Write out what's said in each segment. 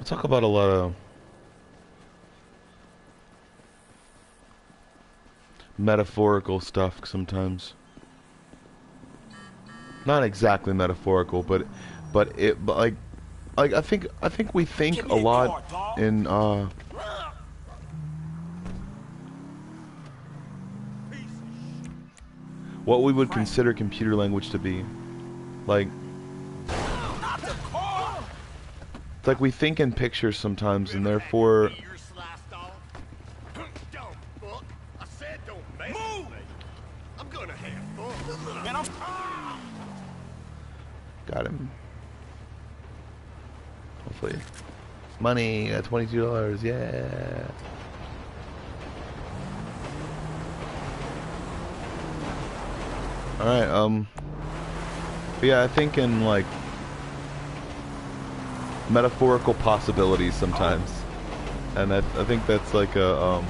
talk about a lot of metaphorical stuff sometimes. Not exactly metaphorical, but like I think we think a lot in what we would consider computer language to be. Like it's like we think in pictures sometimes, and therefore got him. Hopefully. Money at $22, yeah. Alright, but yeah, I think in like metaphorical possibilities sometimes. And I think that's like a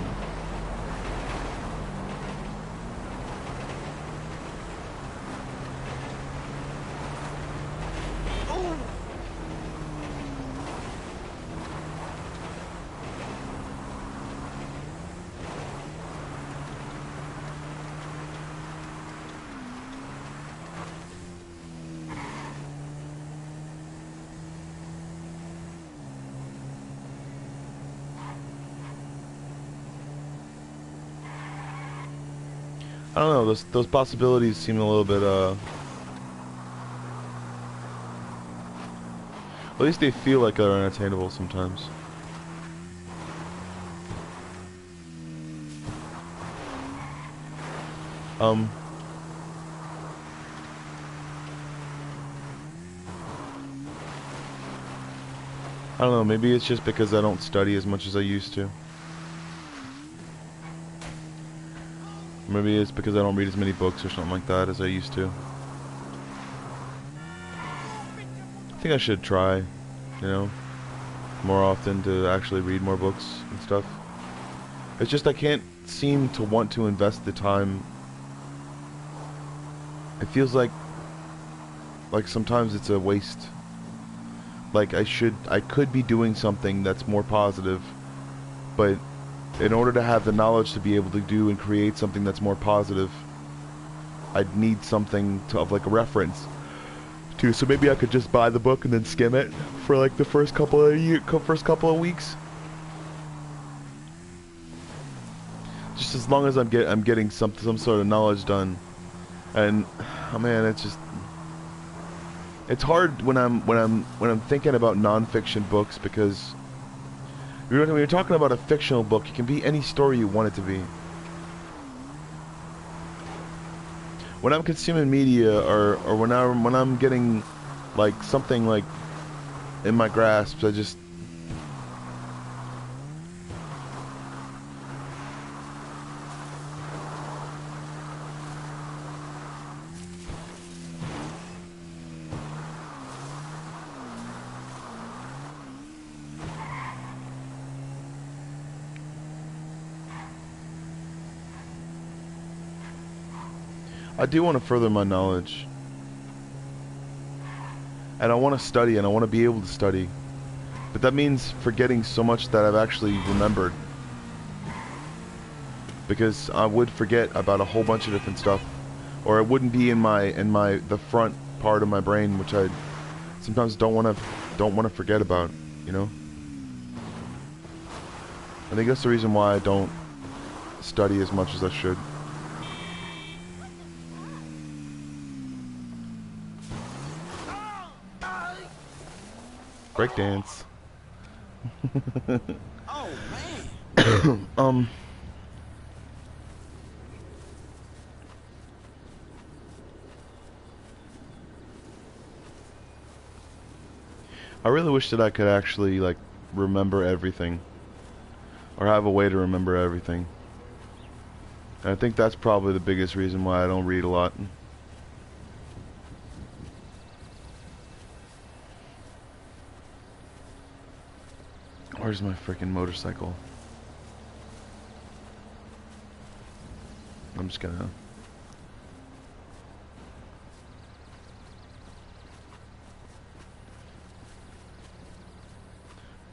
I don't know, those possibilities seem a little bit at least they feel like they're unattainable sometimes. I don't know, maybe it's just because I don't study as much as I used to. Maybe it's because I don't read as many books or something like that as I used to. I think I should try, you know, more often to actually read more books and stuff. It's just I can't seem to want to invest the time. It feels like sometimes it's a waste. Like I could be doing something that's more positive, but in order to have the knowledge to be able to do and create something that's more positive, I'd need something of like a reference to. So maybe I could just buy the book and then skim it for like the first couple of weeks. Just as long as I'm getting some sort of knowledge done. And oh man, it's hard when I'm thinking about non-fiction books, because when you're talking about a fictional book, it can be any story you want it to be. When I'm consuming media, or when I'm getting like something like in my grasp, I do want to further my knowledge. And I want to study, and I want to be able to study. But that means forgetting so much that I've actually remembered. Because I would forget about a whole bunch of different stuff. Or it wouldn't be in the front part of my brain, which I sometimes don't want to forget about, you know? I think that's the reason why I don't study as much as I should. Breakdance. Oh man. I really wish that I could actually like remember everything, or have a way to remember everything. And I think that's probably the biggest reason why I don't read a lot. Where's my freaking motorcycle? I'm just gonna...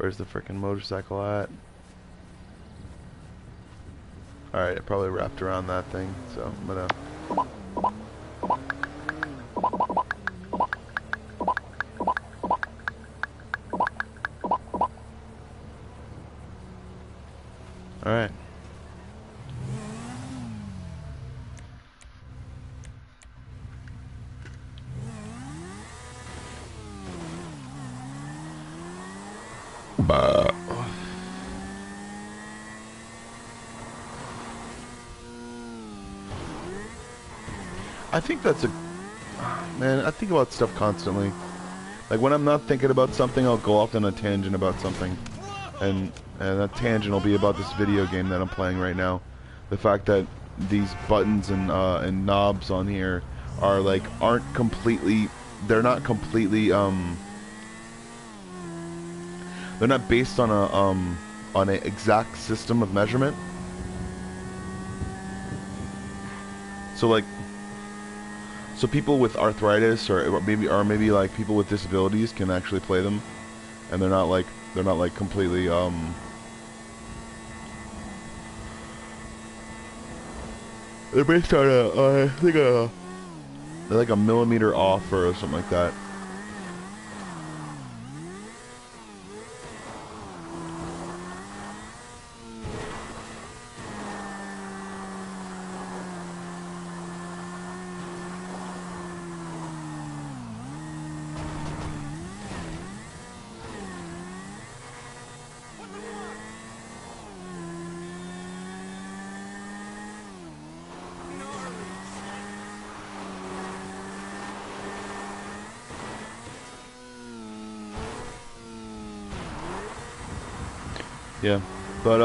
Where's the frickin' motorcycle at? Alright, it probably wrapped around that thing, so I'm gonna... Alright. I think that's a... Man, I think about stuff constantly. Like, when I'm not thinking about something, I'll go off on a tangent about something. And that tangent will be about this video game that I'm playing right now. The fact that these buttons and knobs on here are, like, aren't completely... They're not completely, they're not based on an exact system of measurement. So, like... So people with arthritis or maybe like people with disabilities can actually play them, and they're not like completely they're based on I think they're like a millimeter off or something like that. Yeah, but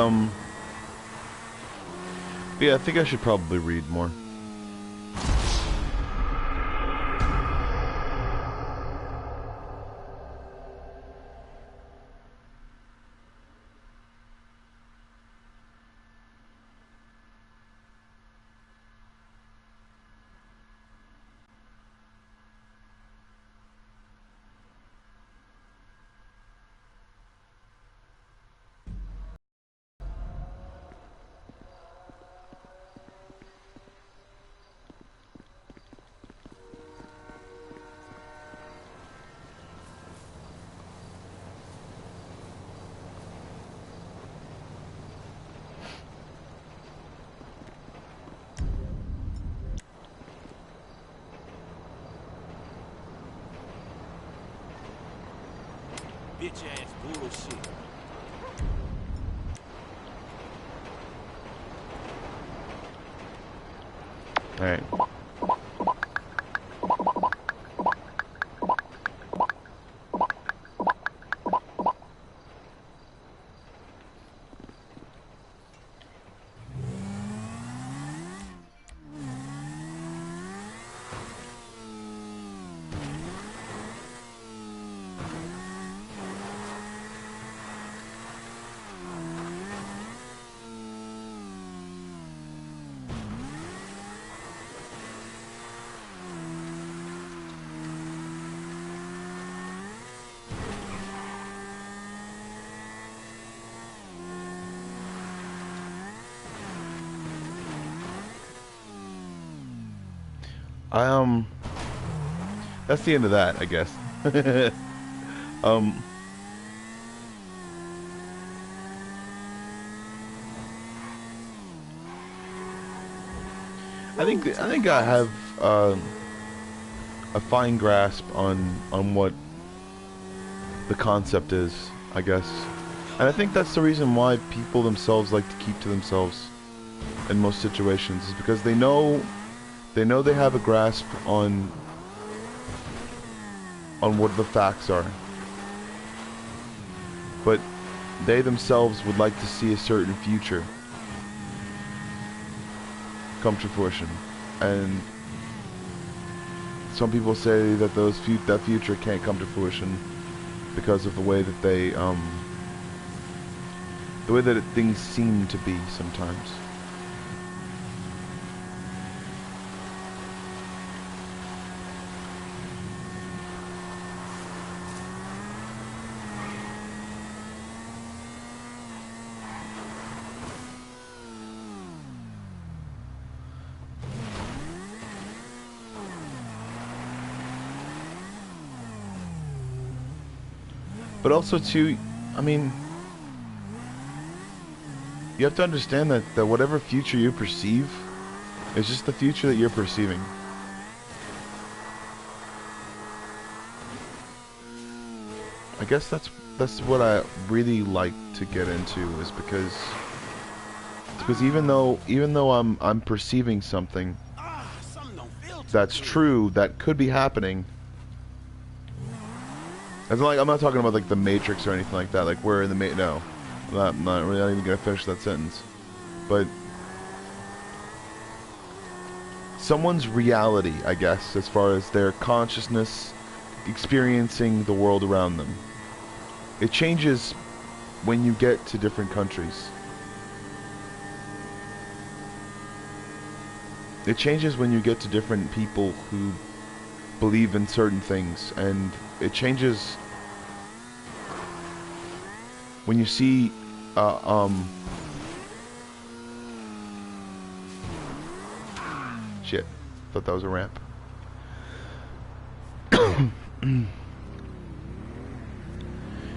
yeah, I think I should probably read more. Bitch ass bullshit. All right. That's the end of that, I guess. I think I have a fine grasp on what the concept is, I guess. And I think that's the reason why people themselves like to keep to themselves in most situations, is because they know they have a grasp on what the facts are. But they themselves would like to see a certain future come to fruition. And some people say that that future can't come to fruition because of the way that they the way that things seem to be sometimes. But also too, I mean, you have to understand that whatever future you perceive is just the future that you're perceiving. I guess that's what I really like to get into, is because even though I'm perceiving something that's true, that could be happening. It's like, I'm not talking about like the Matrix or anything like that. Like we're in the no, I'm not really even gonna finish that sentence. But someone's reality, I guess, as far as their consciousness experiencing the world around them, it changes when you get to different countries. It changes when you get to different people who believe in certain things, and it changes when you see shit, thought that was a ramp.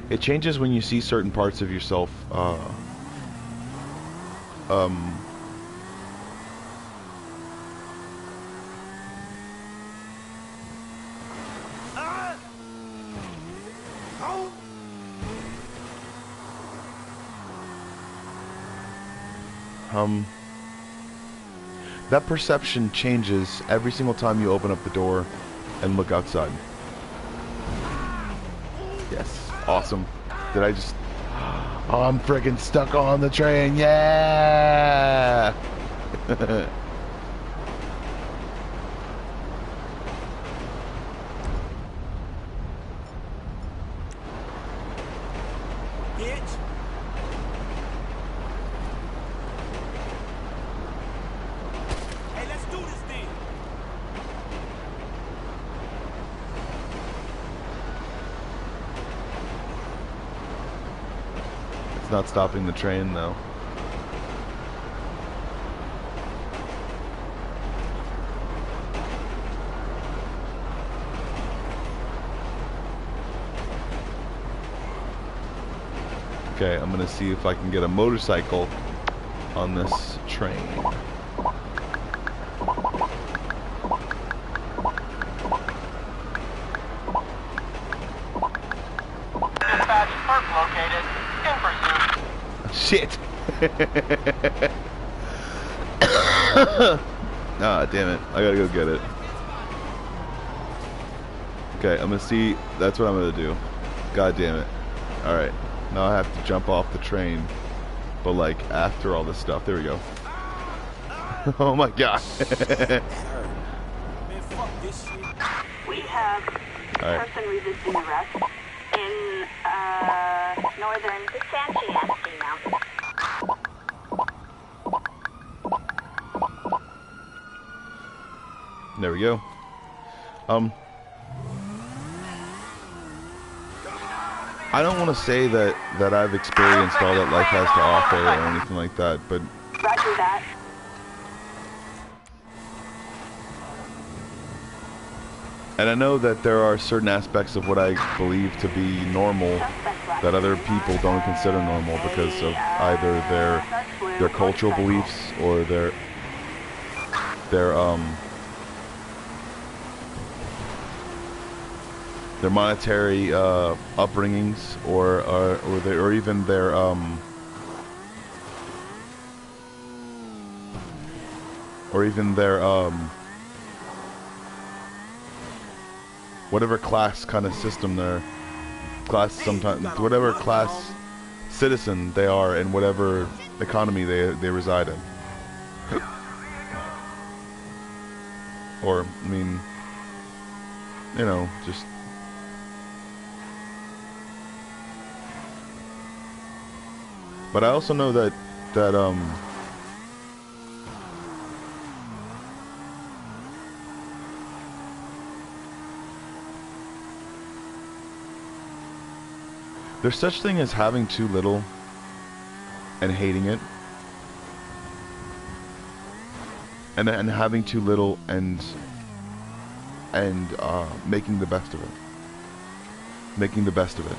It changes when you see certain parts of yourself that perception changes every single time you open up the door and look outside. Yes, awesome. Did I just... Oh, I'm freaking stuck on the train, yeah! Bitch. Hey, let's do this thing. It's not stopping the train, though. Okay, I'm gonna see if I can get a motorcycle on this train. Dispatch, park located. In pursuit. Shit! Ah, damn it. I gotta go get it. Okay, I'm gonna see. That's what I'm gonna do. God damn it. Alright. Now I have to jump off the train. But like, after all this stuff. There we go. Oh my god. Man, fuck this shit. We have a person resisting arrest in northern Sanchi Mountain. There we go. I don't want to say that I've experienced all that life has to offer or anything like that, but Roger that. and I know that there are certain aspects of what I believe to be normal that other people don't consider normal because of either their cultural beliefs or their monetary upbringings or even their whatever class kind of system whatever class citizen they are in whatever economy they reside in. Or, I mean, you know, just but I also know that there's such thing as having too little and hating it, and having too little and making the best of it.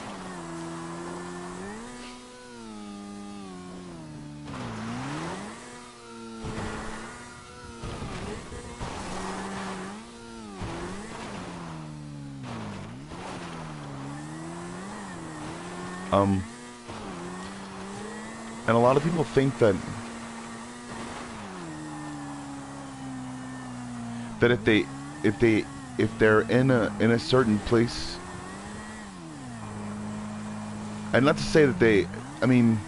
And a lot of people think that if they're in a certain place, and not to say that I mean,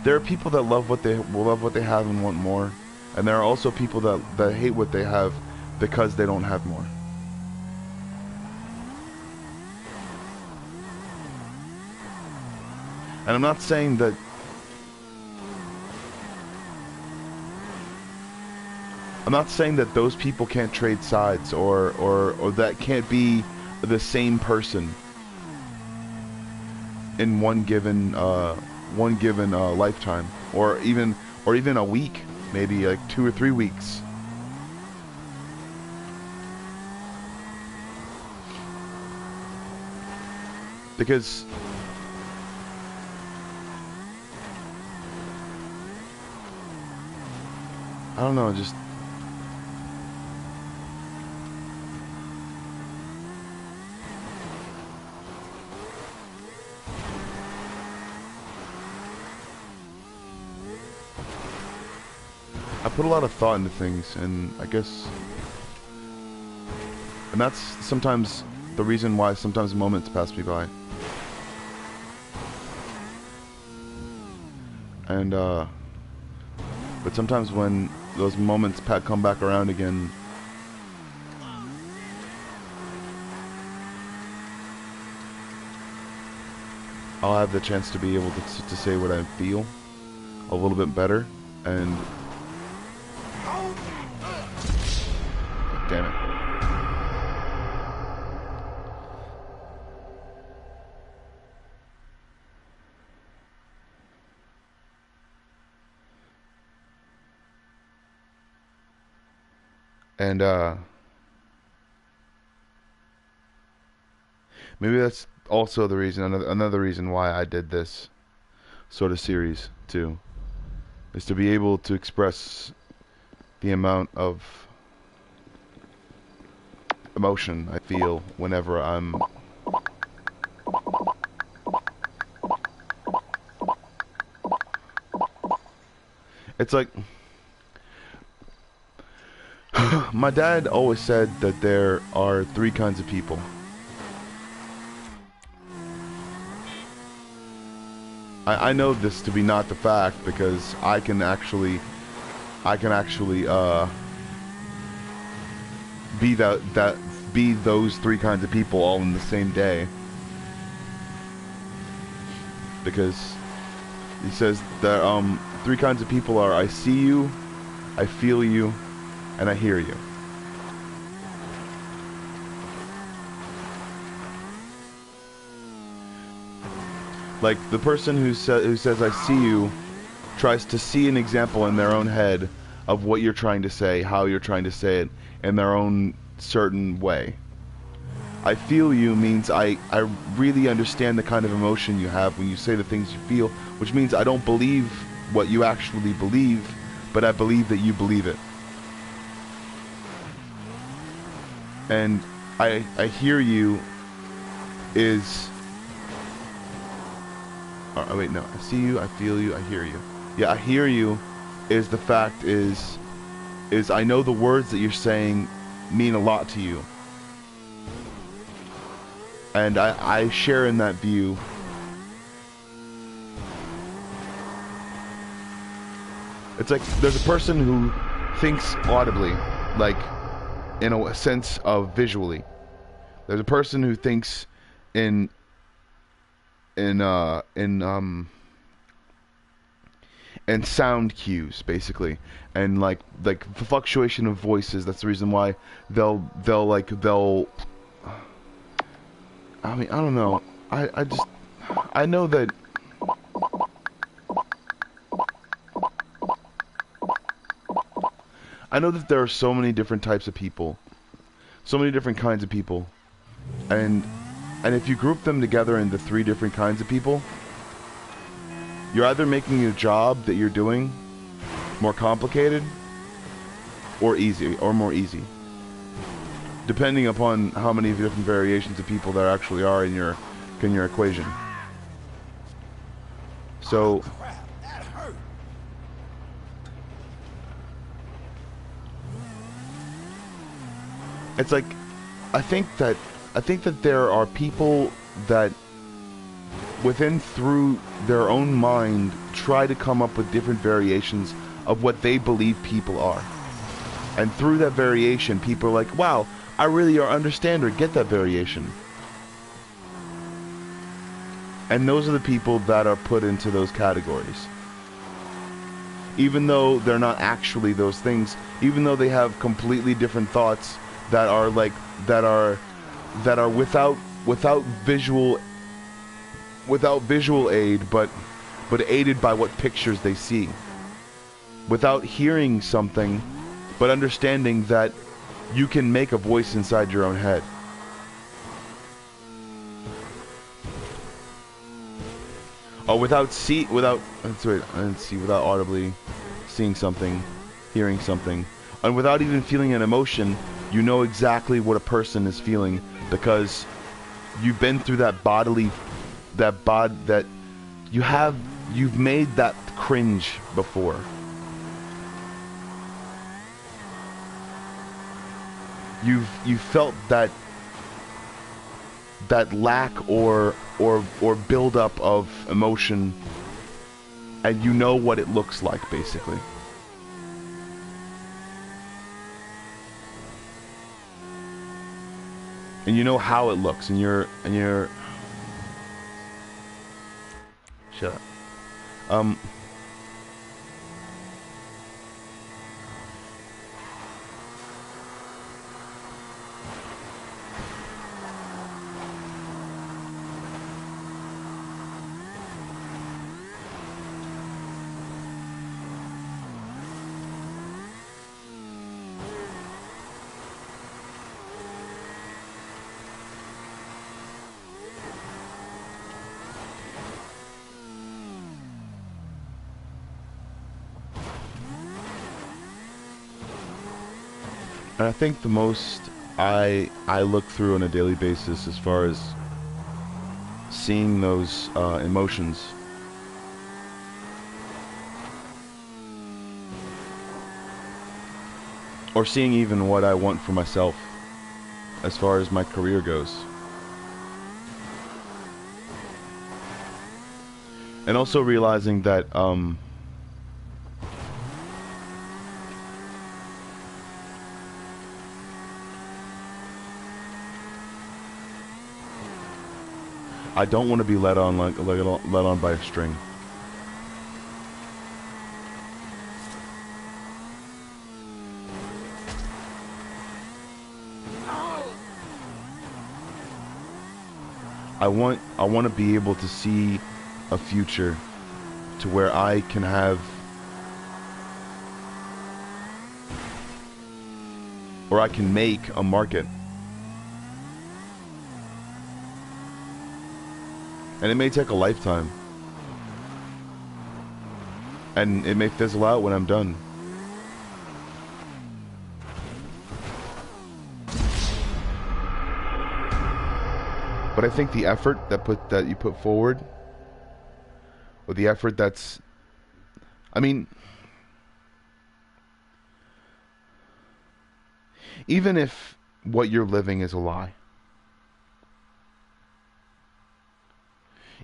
there are people that love what they have and want more, and there are also people that hate what they have because they don't have more. And I'm not saying that those people can't trade sides or that can't be the same person in one given lifetime, or even a week, maybe like 2 or 3 weeks. Because I don't know, just I put a lot of thought into things, and I guess, and that's sometimes the reason why sometimes moments pass me by. And but sometimes when those moments come back around again, I'll have the chance to be able to say what I feel a little bit better. And damn it. And maybe that's also the reason, another reason why I did this sort of series too, is to be able to express the amount of emotion I feel whenever I'm it's like my dad always said that there are 3 kinds of people. I know this to be not the fact, because I can actually be those 3 kinds of people all in the same day. Because he says that 3 kinds of people are: I see you, I feel you, and I hear you. Like, the person who says I see you tries to see an example in their own head of what you're trying to say, how you're trying to say it, in their own certain way. I feel you means I really understand the kind of emotion you have when you say the things you feel, which means I don't believe what you actually believe, but I believe that you believe it. And I hear you is... Oh wait, no. I see you, I feel you, I hear you. Yeah, I hear you is the fact is I know the words that you're saying mean a lot to you. And I share in that view. It's like there's a person who thinks audibly, like in a sense of visually. There's a person who thinks in sound cues, basically, and like the fluctuation of voices. That's the reason why they'll I mean, I don't know. I know that there are so many different types of people, so many different kinds of people, and if you group them together into 3 different kinds of people, you're either making a job that you're doing more complicated or easy, or more easy. depending upon how many different variations of people there actually are in your equation. So Crap, that hurt. it's like, I think that there are people that through their own mind try to come up with different variations of what they believe people are. And through that variation, people are like, wow, I really understand or get that variation. And those are the people that are put into those categories. Even though they're not actually those things, even though they have completely different thoughts that are like, that are without visual aid, but aided by what pictures they see. Without hearing something, but understanding that you can make a voice inside your own head. Oh, without audibly seeing something, hearing something, and without even feeling an emotion, you know exactly what a person is feeling because you've been through that you've made that cringe before. You've felt that lack or buildup of emotion, and you know what it looks like, basically. And you know how it looks, and you're shut up. And I think the most I look through on a daily basis as far as seeing those emotions or seeing even what I want for myself as far as my career goes. And also realizing that I don't want to be led on by a string. I want to be able to see a future to where I can have, or I can make a market. And it may take a lifetime. And it may fizzle out when I'm done. But I think the effort that you put forward, or the effort that's, I mean, even if what you're living is a lie,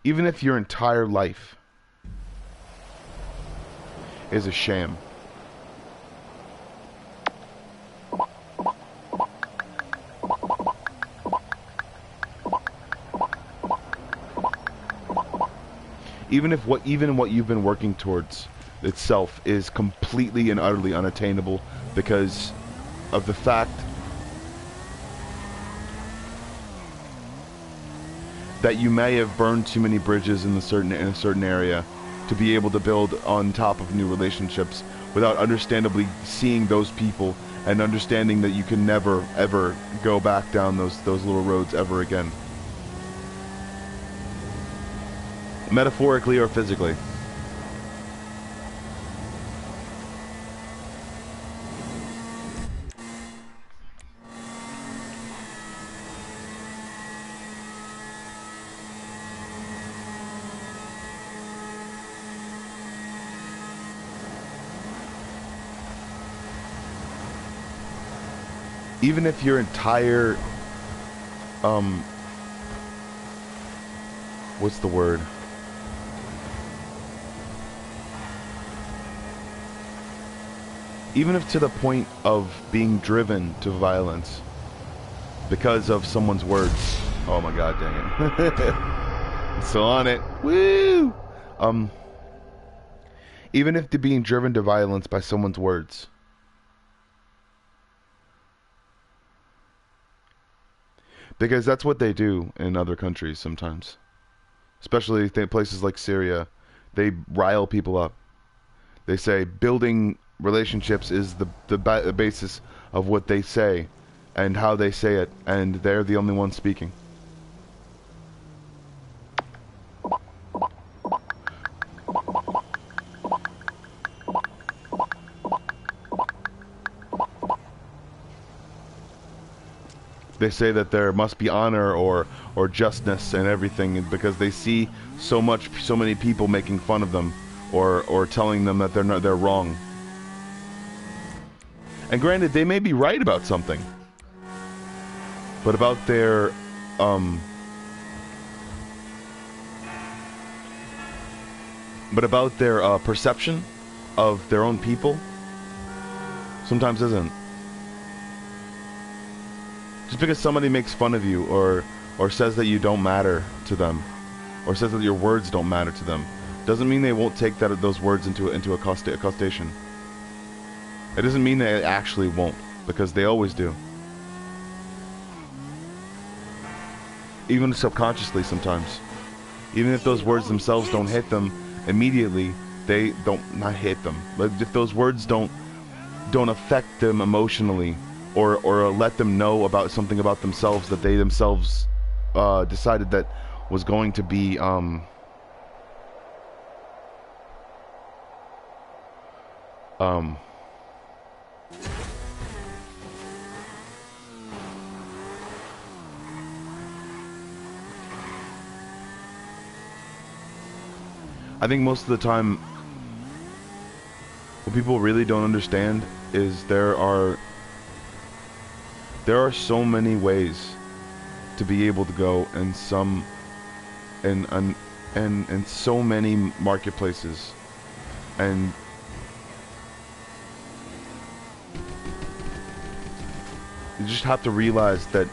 even if your entire life is a sham, even what you've been working towards itself is completely and utterly unattainable because of the fact that you may have burned too many bridges in a certain area to be able to build on top of new relationships without understandably seeing those people and understanding that you can never ever go back down those little roads ever again, metaphorically or physically. even if your entire, what's the word? Even if to the point of being driven to violence because of someone's words. Oh my god, dang it. So on it. Woo! Even if they're being driven to violence by someone's words. Because that's what they do in other countries sometimes. Especially places like Syria. They rile people up. They say building relationships is the basis of what they say and how they say it, and they're the only ones speaking. They say that there must be honor or justness and everything because they see so many people making fun of them or telling them that they're wrong. And granted, they may be right about something, but about their perception of their own people sometimes isn't. Just because somebody makes fun of you or says that you don't matter to them, or says that your words don't matter to them, doesn't mean they won't take those words into accostation. It doesn't mean they actually won't, because they always do. Even subconsciously sometimes. Even if those words themselves don't hit them immediately, they not hit them. But if those words don't affect them emotionally, or let them know about something about themselves that they themselves decided that was going to be I think most of the time what people really don't understand is there are so many ways to be able to go in so many marketplaces, and you just have to realize that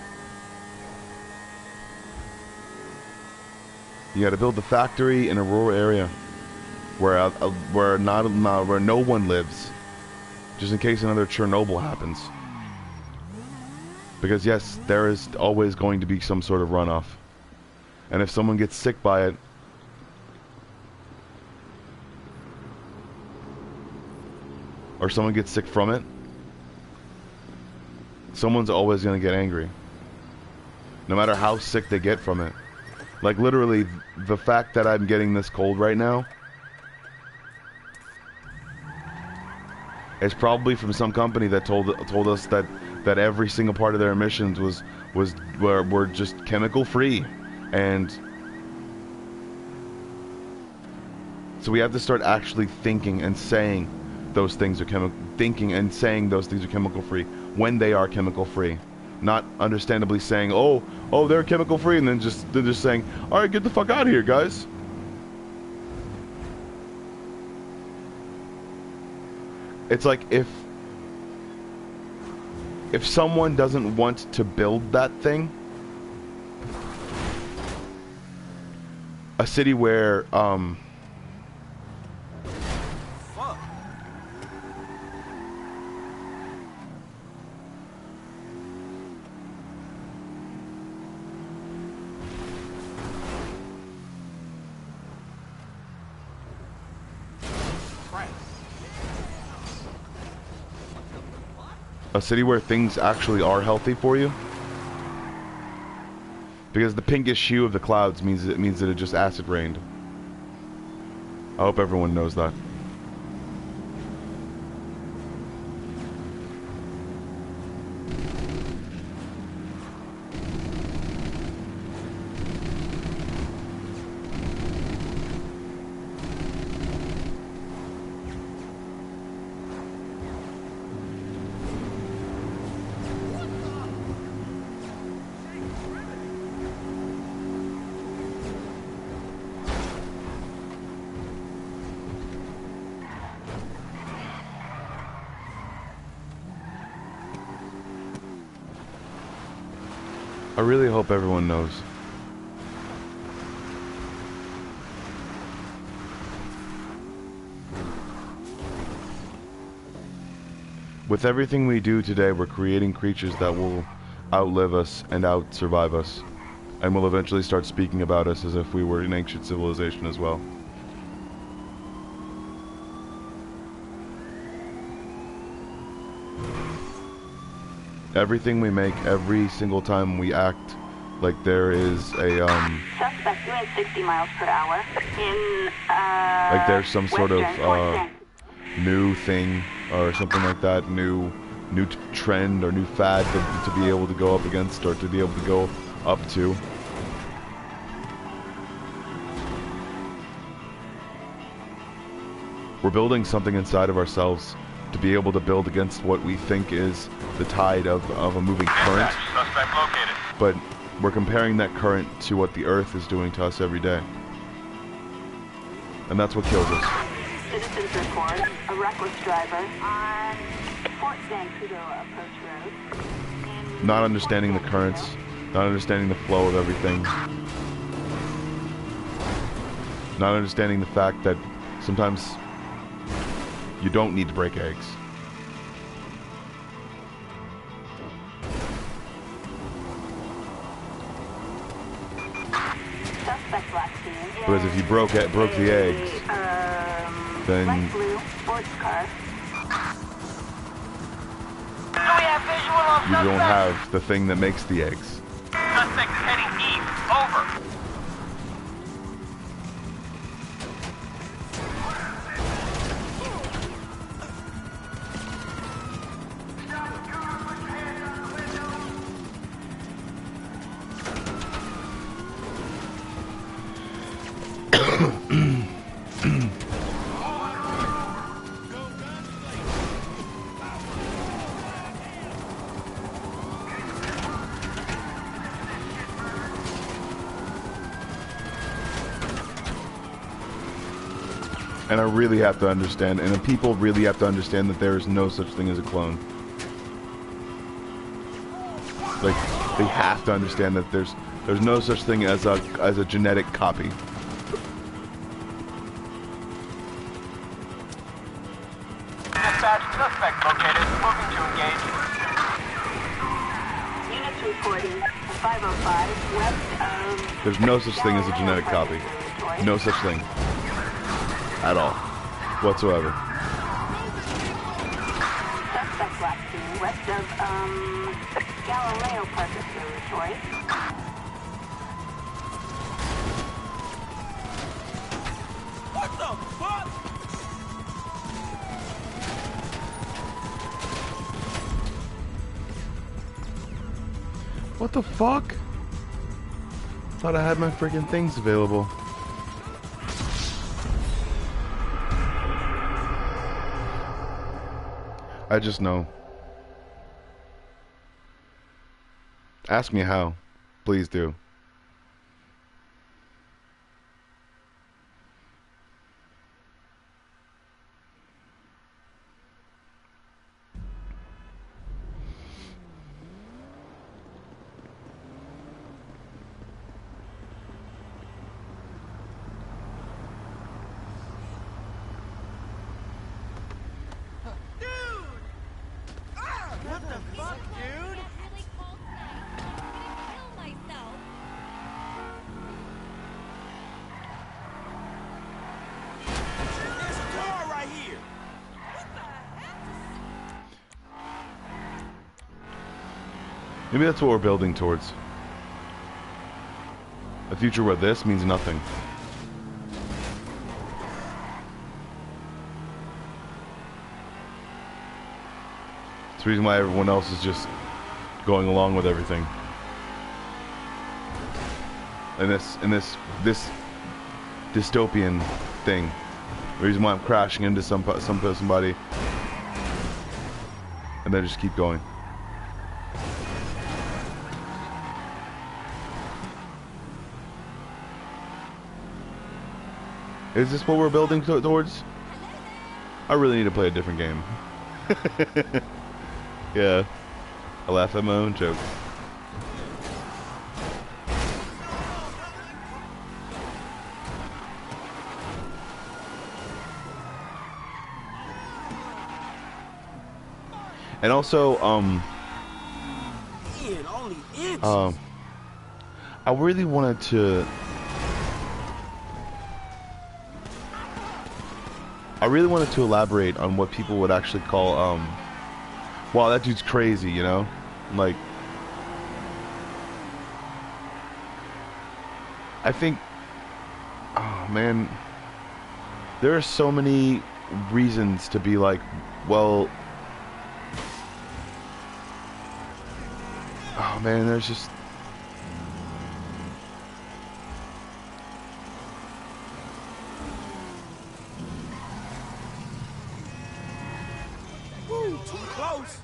you got to build the factory in a rural area where no one lives, just in case another Chernobyl happens. Because yes, there is always going to be some sort of runoff. And if someone gets sick by it, or someone gets sick from it, someone's always going to get angry. No matter how sick they get from it. Like literally, the fact that I'm getting this cold right now is probably from some company that told us that every single part of their emissions were just chemical free, and so we have to start actually thinking and saying those things are chemical free when they are chemical free, not understandably saying oh they're chemical free and then they're just saying all right, get the fuck out of here, guys. It's like if someone doesn't want to build that thing, a city where a city where things actually are healthy for you, because the pinkish hue of the clouds means that it just acid rained. I hope everyone knows that. I really hope everyone knows. With everything we do today, we're creating creatures that will outlive us and out-survive us, and will eventually start speaking about us as if we were an ancient civilization as well. Everything we make, every single time we act, like there is a, Suspect doing 60 miles per hour in, like there's some sort of, Western new thing, or something like that, new trend, or new fad to be able to go up against, or to be able to go up to. We're building something inside of ourselves to be able to build against what we think is the tide of a moving current. Suspect located. But we're comparing that current to what the Earth is doing to us every day. And that's what kills us. Citizens report a reckless driver on Fort Zancudo Approach Road. Not understanding the currents, not understanding the flow of everything. Not understanding the fact that sometimes you don't need to break eggs. Suspect last seen Because if you broke the eggs, then light blue sports car. Do we have visual on you don't have the thing that makes the eggs. Suspect is heading east. Over. And I really have to understand, and the people really have to understand that there is no such thing as a clone. Like, they have to understand that there's no such thing as a genetic copy. Dispatch, suspect located. Moving to engage. Units reporting 505 west of... There's no such thing as a genetic copy. No such thing. At all. Whatsoever. Suspect last seen west of, Galileo Park Observatory. What the fuck? What the fuck? Thought I had my freaking things available. I just know. Ask me how. Please do. What the fuck, dude? There's a car right here. Maybe that's what we're building towards. A future where this means nothing. It's the reason why everyone else is just going along with everything. And this dystopian thing. The reason why I'm crashing into somebody, and they just keep going. Is this what we're building towards? I really need to play a different game. Yeah, I laugh at my own joke. And also, Man, only inches. I really wanted to. I really wanted to elaborate on what people would actually call, wow, that dude's crazy, you know? Like, I think, oh man, there are so many reasons to be like, well, oh man, there's just, Woo, too close.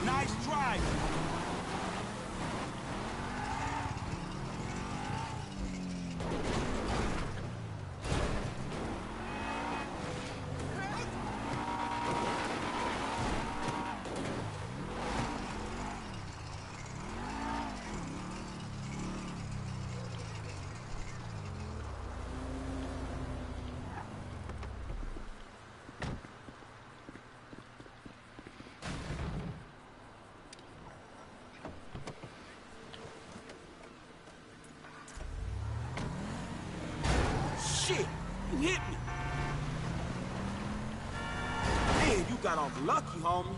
Nice drive. Shit, you hit me. Man, you got off lucky, homie.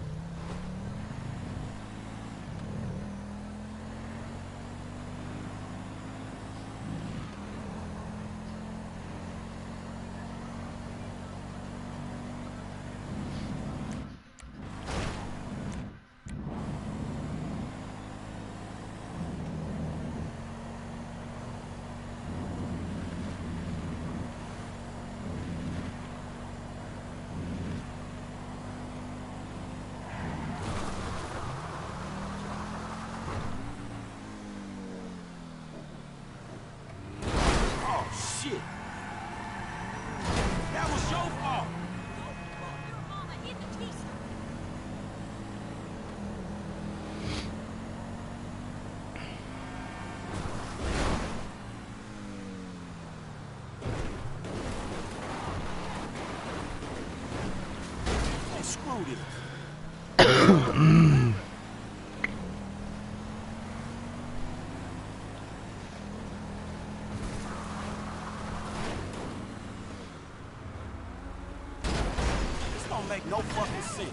Oh, shit. That was your fault. Man, screw this. This don't make no fucking sense.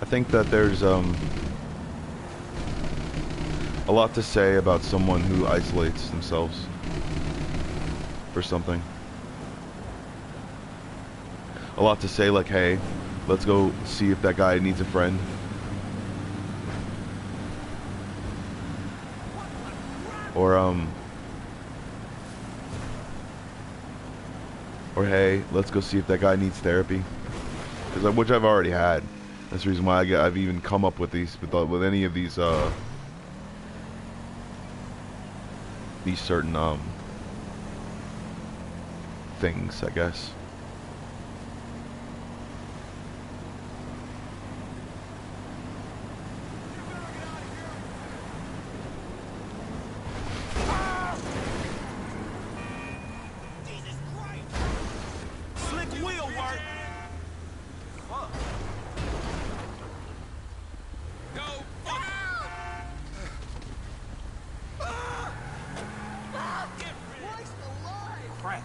I think that there's a lot to say about someone who isolates themselves for something. A lot to say, like, hey, let's go see if that guy needs a friend. Or hey, let's go see if that guy needs therapy. Because which I've already had. That's the reason why I've even come up with these, with any of these certain things, I guess. Slick wheel work. Fuck. Crap.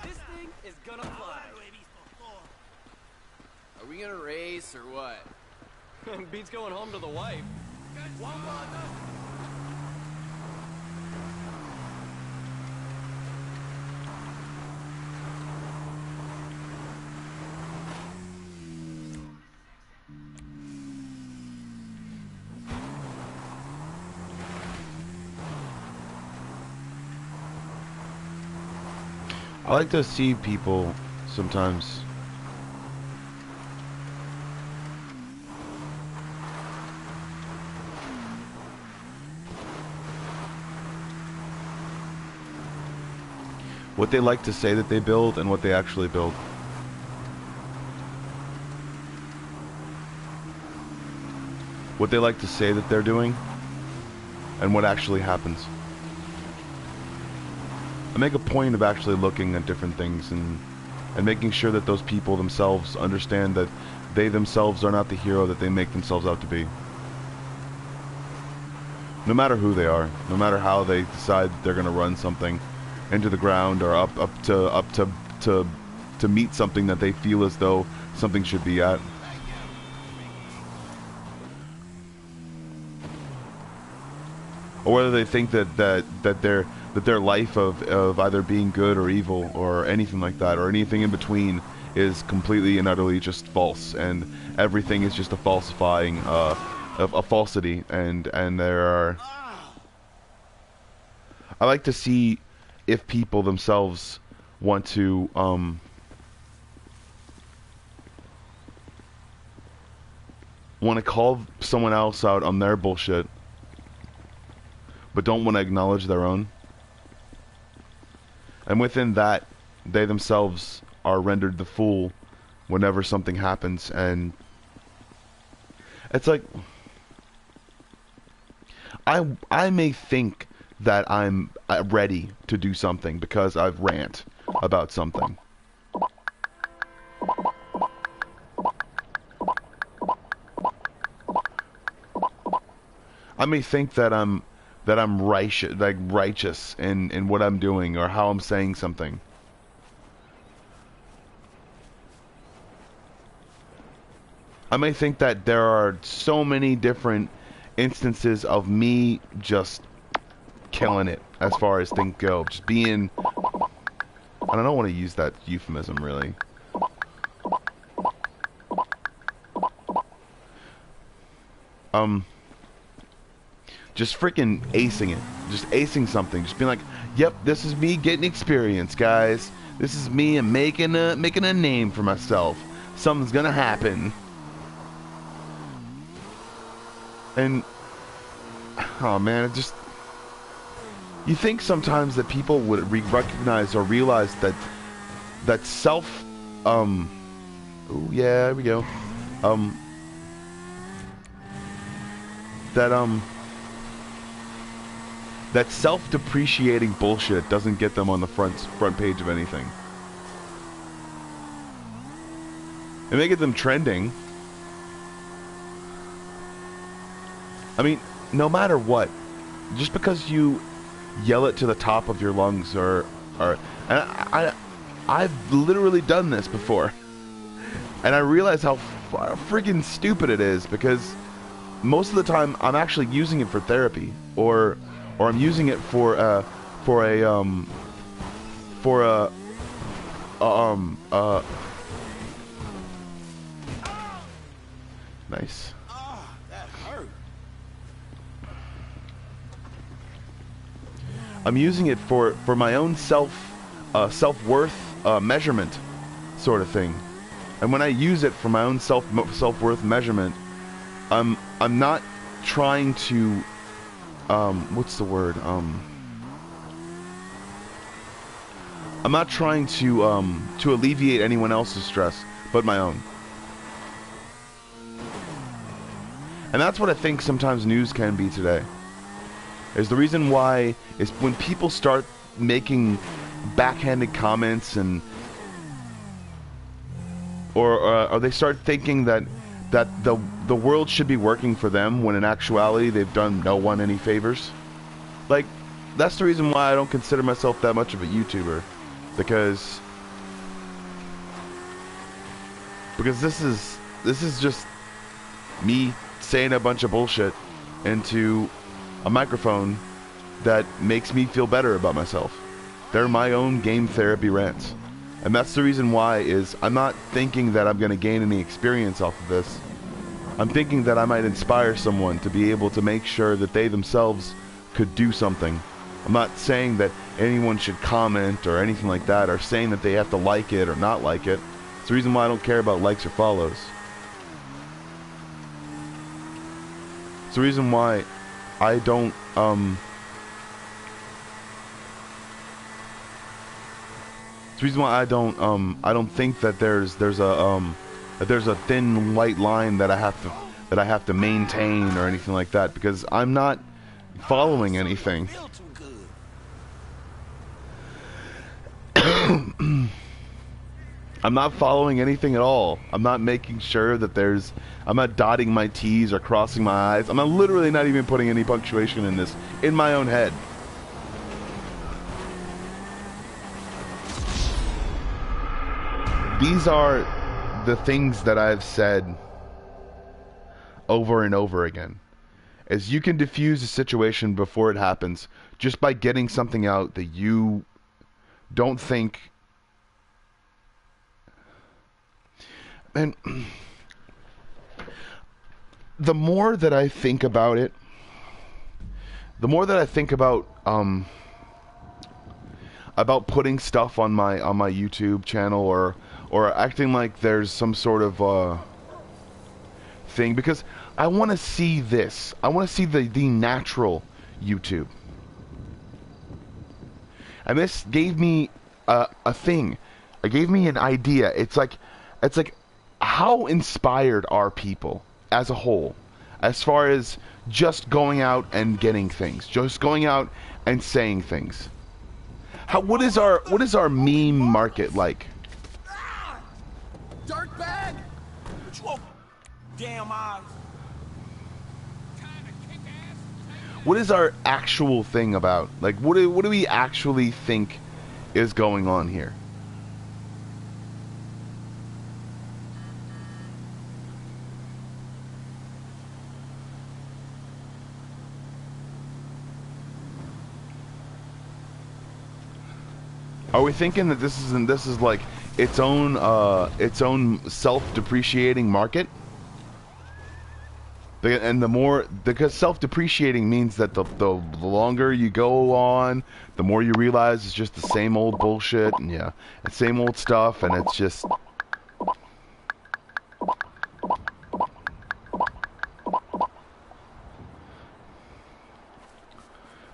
This thing is gonna fly. Are we gonna race or what? Beats going home to the wife. I like to see people sometimes. What they like to say that they build and what they actually build. What they like to say that they're doing and what actually happens. I make a point of actually looking at different things and making sure that those people themselves understand that they themselves are not the hero that they make themselves out to be. No matter who they are, no matter how they decide they're going to run something into the ground or up to meet something that they feel as though something should be at. Or whether they think that their life of either being good or evil or anything like that or anything in between is completely and utterly just false, and everything is just a falsifying of a falsity, and there are. I like to see if people themselves want to call someone else out on their bullshit, but don't want to acknowledge their own. And within that, they themselves are rendered the fool whenever something happens. And it's like, I may think that I'm ready to do something because I've rant about something. I may think that I'm righteous in what I'm doing or how I'm saying something. I may think that there are so many different instances of me just killing it as far as things go. Just being... I don't want to use that euphemism, really. Just freaking acing it. Just acing something. Just being like, yep, this is me getting experience, guys. This is me and making a name for myself. Something's gonna happen. And oh man, it just, you think sometimes that people would recognize or realize that self oh yeah, there we go. That self-depreciating bullshit doesn't get them on the front page of anything. It may get them trending. I mean, no matter what, just because you yell it to the top of your lungs and I've literally done this before, and I realize how freaking stupid it is, because most of the time I'm actually using it for therapy, or I'm using it for nice. I'm using it for my own self-worth measurement sort of thing. And when I use it for my own self-worth measurement, I'm not trying to what's the word? I'm not trying to alleviate anyone else's stress but my own. And that's what I think sometimes news can be today. Is the reason why is when people start making backhanded comments or they start thinking that the world should be working for them, when in actuality they've done no one any favors. Like, that's the reason why I don't consider myself that much of a YouTuber, because this is just me saying a bunch of bullshit into a microphone that makes me feel better about myself. They're my own game therapy rants. And that's the reason why is I'm not thinking that I'm going to gain any experience off of this. I'm thinking that I might inspire someone to be able to make sure that they themselves could do something I'm not saying that anyone should comment or anything like that, or saying that they have to like it or not like it. It's the reason why I don't care about likes or follows. It's the reason why I don't, it's the reason why I don't think that there's a thin white line that I have to maintain or anything like that, because I'm not following anything. I'm not following anything at all. I'm not making sure that I'm not dotting my T's or crossing my I's. I'm literally not even putting any punctuation in this, in my own head. These are the things that I've said over and over again. As you can diffuse a situation before it happens just by getting something out that you don't think. And the more that I think about it, the more that I think about putting stuff on my YouTube channel, or acting like there's some sort of thing, because I want to see this. I want to see the natural YouTube. And this gave me a thing. It gave me an idea. It's like how inspired are people as a whole, as far as just going out and getting things, just going out and saying things? What is our meme market like? Dirt bag? What you want? Damn eyes. What is our actual thing about? Like, what do we actually think is going on here? Are we thinking that this is like its own self-depreciating market? And the more, because self-depreciating means that the longer you go on, the more you realize it's just the same old bullshit, and yeah, it's same old stuff, and it's just.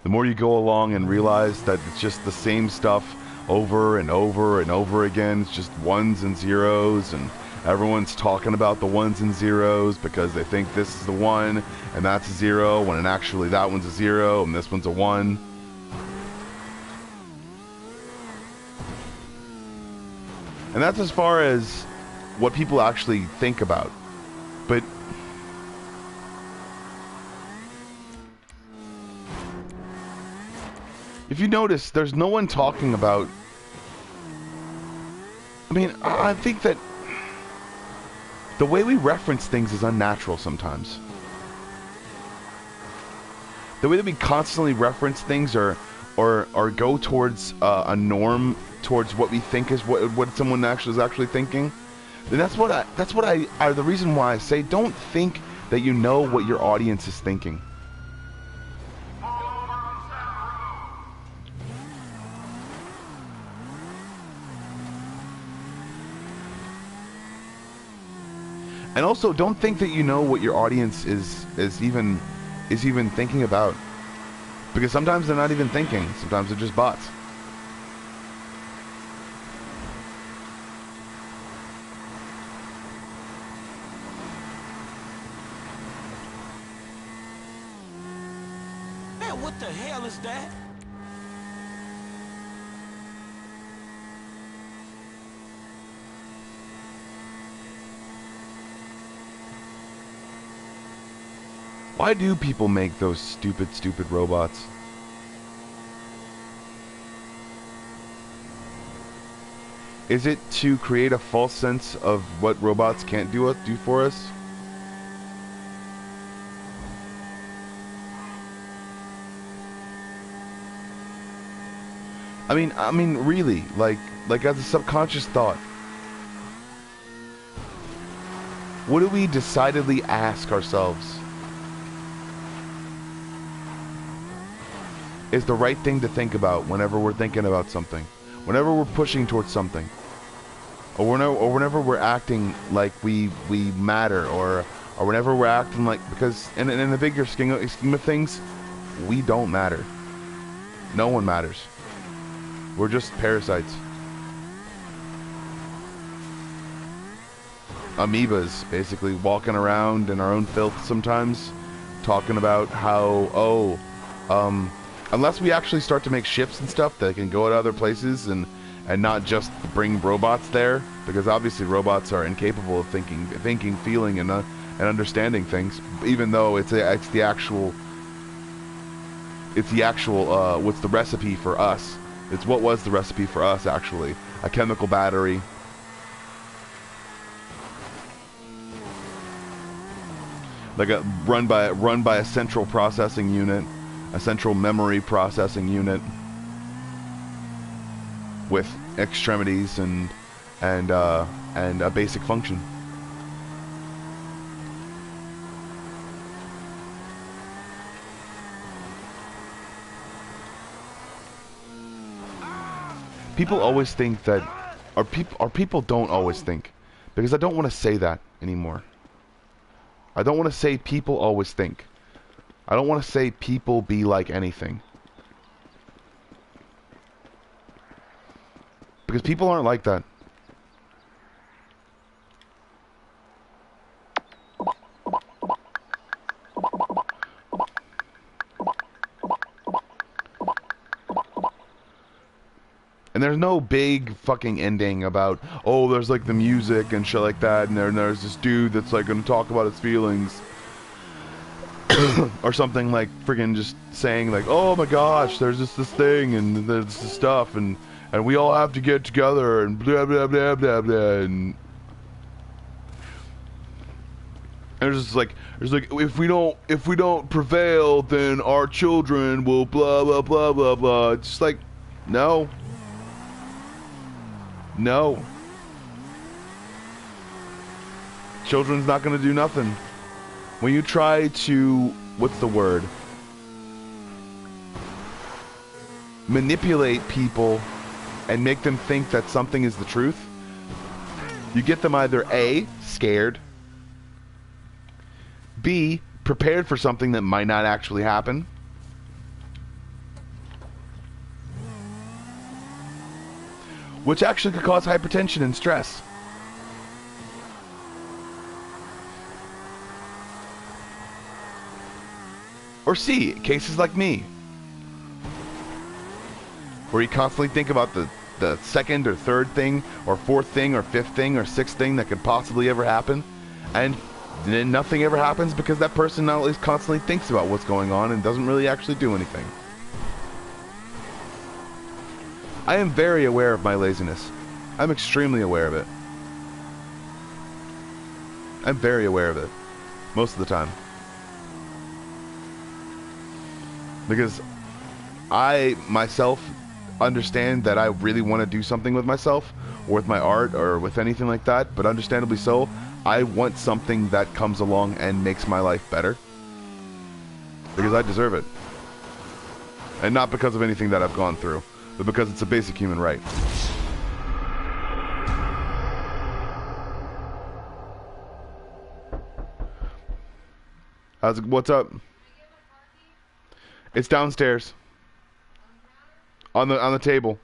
The more you go along and realize that it's just the same stuff over and over and over again, it's just ones and zeros, and everyone's talking about the ones and zeros because they think this is the one and that's a zero, when actually that one's a zero and this one's a one. And that's as far as what people actually think about. But if you notice, there's no one talking about. I mean, I think that the way we reference things is unnatural sometimes. The way that we constantly reference things or go towards a norm, towards what we think is what someone is actually thinking, then that's what I the reason why I say don't think that you know what your audience is thinking. And also, don't think that you know what your audience is even thinking about, because sometimes they're not even thinking. Sometimes they're just bots. Man, what the hell is that? Why do people make those stupid robots? Is it to create a false sense of what robots can't do for us? I mean, really, like as a subconscious thought, what do we decidedly ask ourselves? is the right thing to think about whenever we're thinking about something, whenever we're pushing towards something, or whenever we're acting like we matter, or whenever we're acting like, because in the bigger scheme of things, we don't matter. No one matters. We're just parasites. Amoebas, basically, walking around in our own filth sometimes, talking about how, unless we actually start to make ships and stuff that can go to other places and not just bring robots there, because obviously robots are incapable of thinking, feeling, and understanding things, even though it's the actual what's the recipe for us. It's what was the recipe for us, actually. A chemical battery. Like run by a central processing unit, a central memory processing unit with extremities and a basic function. People always think that, or people don't always think, because I don't want to say that anymore. I don't want to say people always think. I don't want to say people be like anything. Because people aren't like that. And there's no big fucking ending about, oh, there's like the music and shit like that, and there's this dude that's like gonna talk about his feelings. Or something like friggin' just saying like, oh my gosh, there's just this thing and there's this stuff and we all have to get together and blah blah blah blah blah, and there's like if we don't prevail, then our children will blah blah blah blah blah. It's just like, no. No. Children's not gonna do nothing. When you try to, what's the word? Manipulate people and make them think that something is the truth, you get them either A, scared, B, prepared for something that might not actually happen, which actually could cause hypertension and stress. Or C, cases like me, where you constantly think about the second or third thing, or fourth thing, or fifth thing, or sixth thing that could possibly ever happen, and then nothing ever happens because that person not at least constantly thinks about what's going on and doesn't really actually do anything. I am very aware of my laziness. I'm extremely aware of it. I'm very aware of it. Most of the time. Because I, myself, understand that I really want to do something with myself, or with my art, or with anything like that, but understandably so, I want something that comes along and makes my life better. Because I deserve it. And not because of anything that I've gone through, but because it's a basic human right. What's up? It's downstairs. On the table.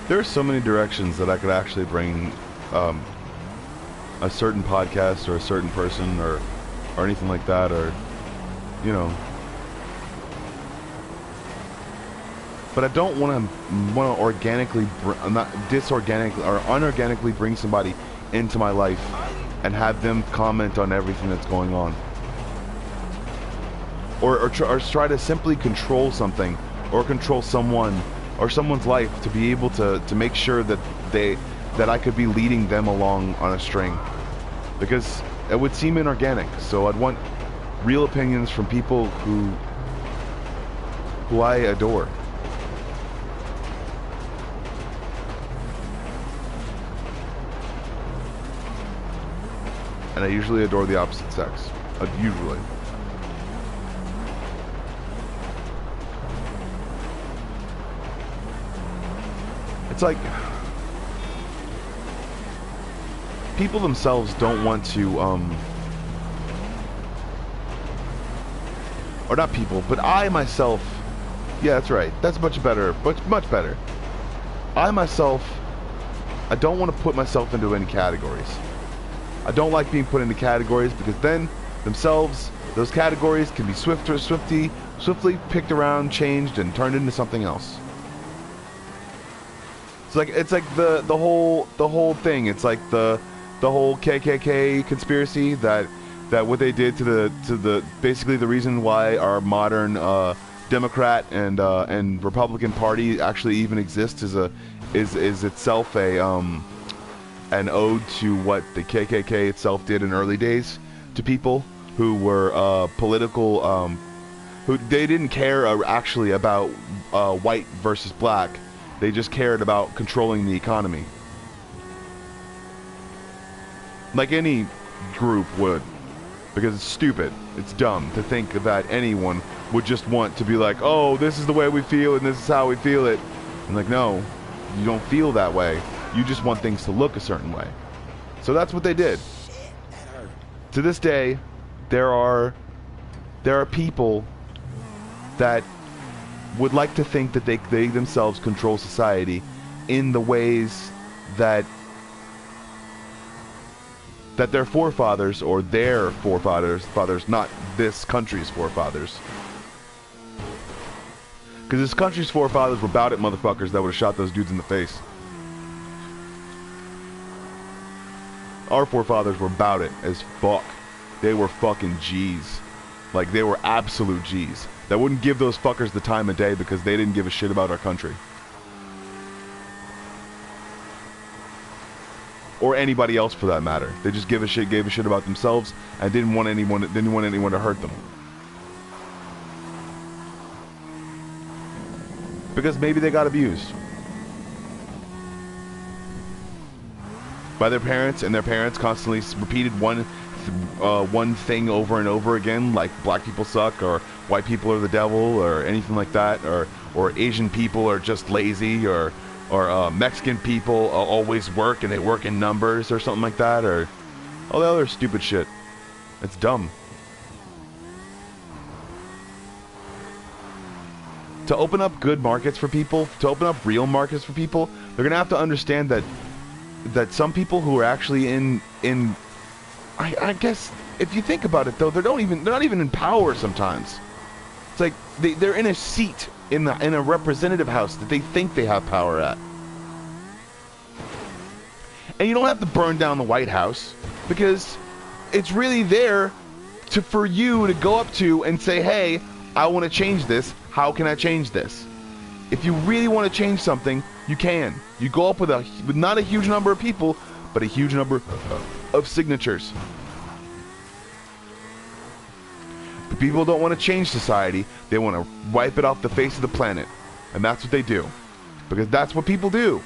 There are so many directions that I could actually bring a certain podcast or a certain person or anything like that, or, you know. but I don't want to organically, not disorganically or unorganically bring somebody into my life and have them comment on everything that's going on, or try to simply control something or control someone or someone's life to be able to make sure that I could be leading them along on a string, because it would seem inorganic. So I'd want real opinions from people who I adore. And I usually adore the opposite sex. Usually. It's like people themselves don't want to, or not people, but I myself, yeah, that's right, that's much better, much better. I myself, I don't want to put myself into any categories. I don't like being put into categories, because then themselves, those categories can be swiftly picked around, changed, and turned into something else. It's like the whole thing. It's like the whole KKK conspiracy, that what they did to the basically the reason why our modern Democrat and Republican Party actually even exists is itself an ode to what the KKK itself did in early days to people who were political, who they didn't care actually about white versus black. They just cared about controlling the economy, like any group would, because it's stupid, it's dumb to think that anyone would just want to be like, oh, this is the way we feel and this is how we feel it. And like, no, you don't feel that way. You just want things to look a certain way. So that's what they did. To this day, there are people that would like to think that they themselves control society in the ways that their forefathers, or their fathers, not this country's forefathers. Because this country's forefathers were about it motherfuckers that would have shot those dudes in the face. Our forefathers were about it as fuck. They were fucking G's. Like, they were absolute G's. That wouldn't give those fuckers the time of day because they didn't give a shit about our country. Or anybody else for that matter. They just gave a shit about themselves and didn't want anyone to hurt them. Because maybe they got abused by their parents, and their parents constantly repeated one thing over and over again, like black people suck, or white people are the devil, or anything like that, or Asian people are just lazy, or Mexican people always work and they work in numbers, or something like that, or all the other stupid shit. It's dumb. To open up good markets for people, to open up real markets for people, they're gonna have to understand that some people who are actually in I guess if you think about it though, they're not even in power sometimes. It's like they're in a seat in a representative house that they think they have power at. And you don't have to burn down the White House, because it's really there for you to go up to and say, hey, I want to change this. How can I change this? If you really want to change something, you can. You go up with not a huge number of people, but a huge number of signatures. But people don't want to change society. They want to wipe it off the face of the planet. And that's what they do. Because that's what people do.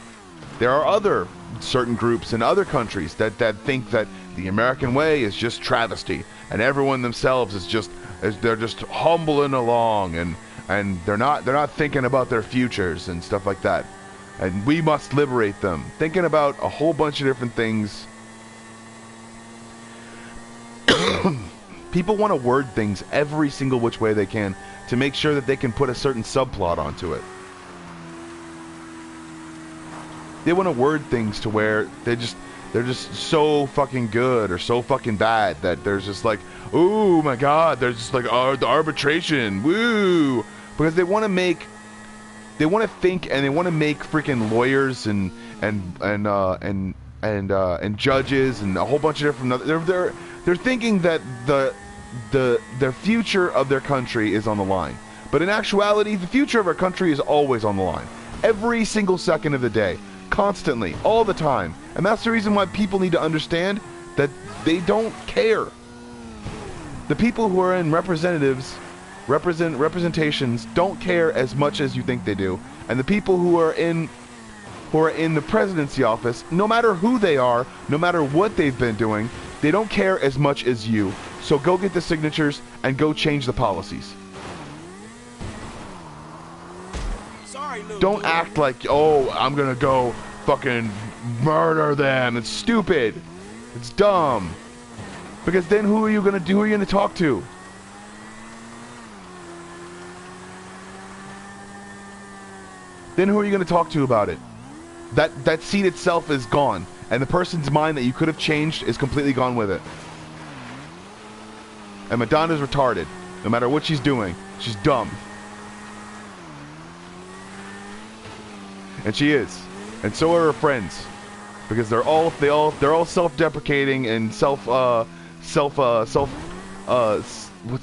There are other certain groups in other countries that think that the American way is just travesty, and everyone themselves they're just humbling along, and they're not thinking about their futures and stuff like that. And we must liberate them. Thinking about a whole bunch of different things. People want to word things every single which way they can to make sure that they can put a certain subplot onto it. They want to word things to where they're just so fucking good or so fucking bad that there's just like, oh my god, there's just like the arbitration, woo, because they want to make they want to think and they want to make freaking lawyers and judges and a whole bunch of different. They're thinking that their future of their country is on the line. But in actuality, the future of our country is always on the line. Every single second of the day. Constantly. All the time. And that's the reason why people need to understand that they don't care. The people who are in representations don't care as much as you think they do. And the people who are in the presidency office, no matter who they are, no matter what they've been doing, they don't care as much as you. So go get the signatures and go change the policies. Sorry, Lou. Don't act like, oh, I'm gonna go fucking murder them. It's stupid. It's dumb. Because then who are you gonna talk to? Then who are you gonna talk to about it? That seat itself is gone. And the person's mind that you could have changed is completely gone with it. And Madonna's retarded. No matter what she's doing, she's dumb. And she is. And so are her friends. Because they're all self-deprecating and what's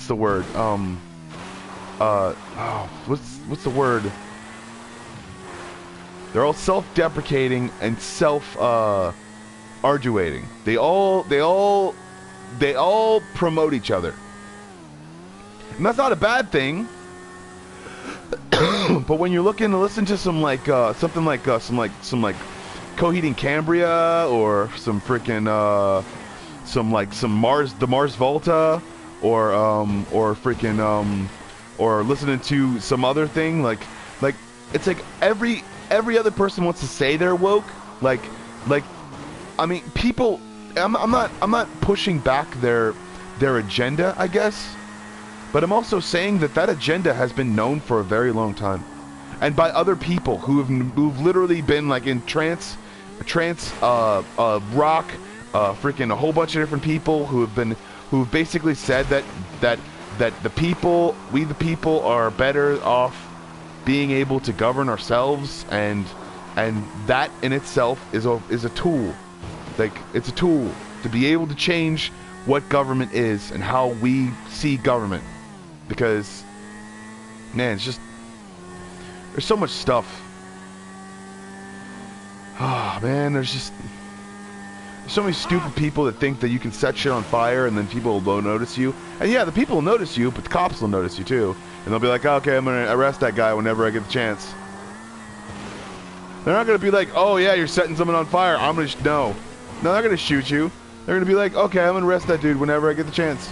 the word? What's the word? They're all self-deprecating and self-arduating. They all promote each other. And that's not a bad thing. But when you're looking to listen to some Coheed and Cambria or some freaking the Mars Volta or listening to some other thing like it's like every other person wants to say they're woke. Like I mean, people. I'm not pushing back their agenda, I guess. But I'm also saying that agenda has been known for a very long time, and by other people who've literally been like in trance, rock, freaking a whole bunch of different people who've basically said that the people, we the people, are better off being able to govern ourselves, and that in itself is a tool. Like, it's a tool to be able to change what government is and how we see government. Because, man, it's just, there's so much stuff. Oh, man, there's so many stupid people that think that you can set shit on fire and then people will notice you. And yeah, the people will notice you, but the cops will notice you too. And they'll be like, okay, I'm going to arrest that guy whenever I get the chance. They're not going to be like, oh yeah, you're setting someone on fire. No, they're not going to shoot you. They're going to be like, okay, I'm going to arrest that dude whenever I get the chance.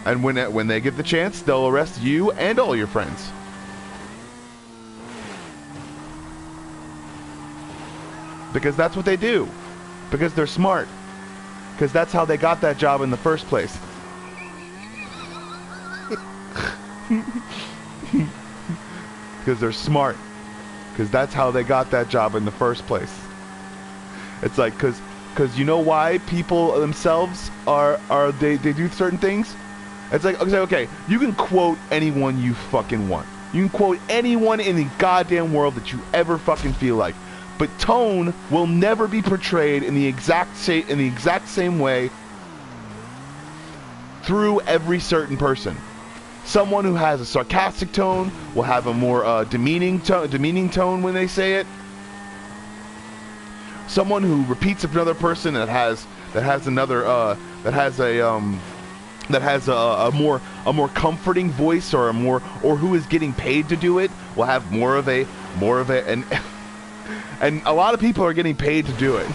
And when they get the chance, they'll arrest you and all your friends. Because that's what they do. Because they're smart. Because that's how they got that job in the first place. Because they're smart. Because that's how they got that job in the first place. It's like, because you know why people themselves they do certain things? It's like, okay, you can quote anyone you fucking want. You can quote anyone in the goddamn world that you ever fucking feel like. But tone will never be portrayed in the exact same way through every certain person. Someone who has a sarcastic tone will have a more demeaning tone when they say it. Someone who repeats another person that has a more comforting voice or who is getting paid to do it will have more of a and a lot of people are getting paid to do it,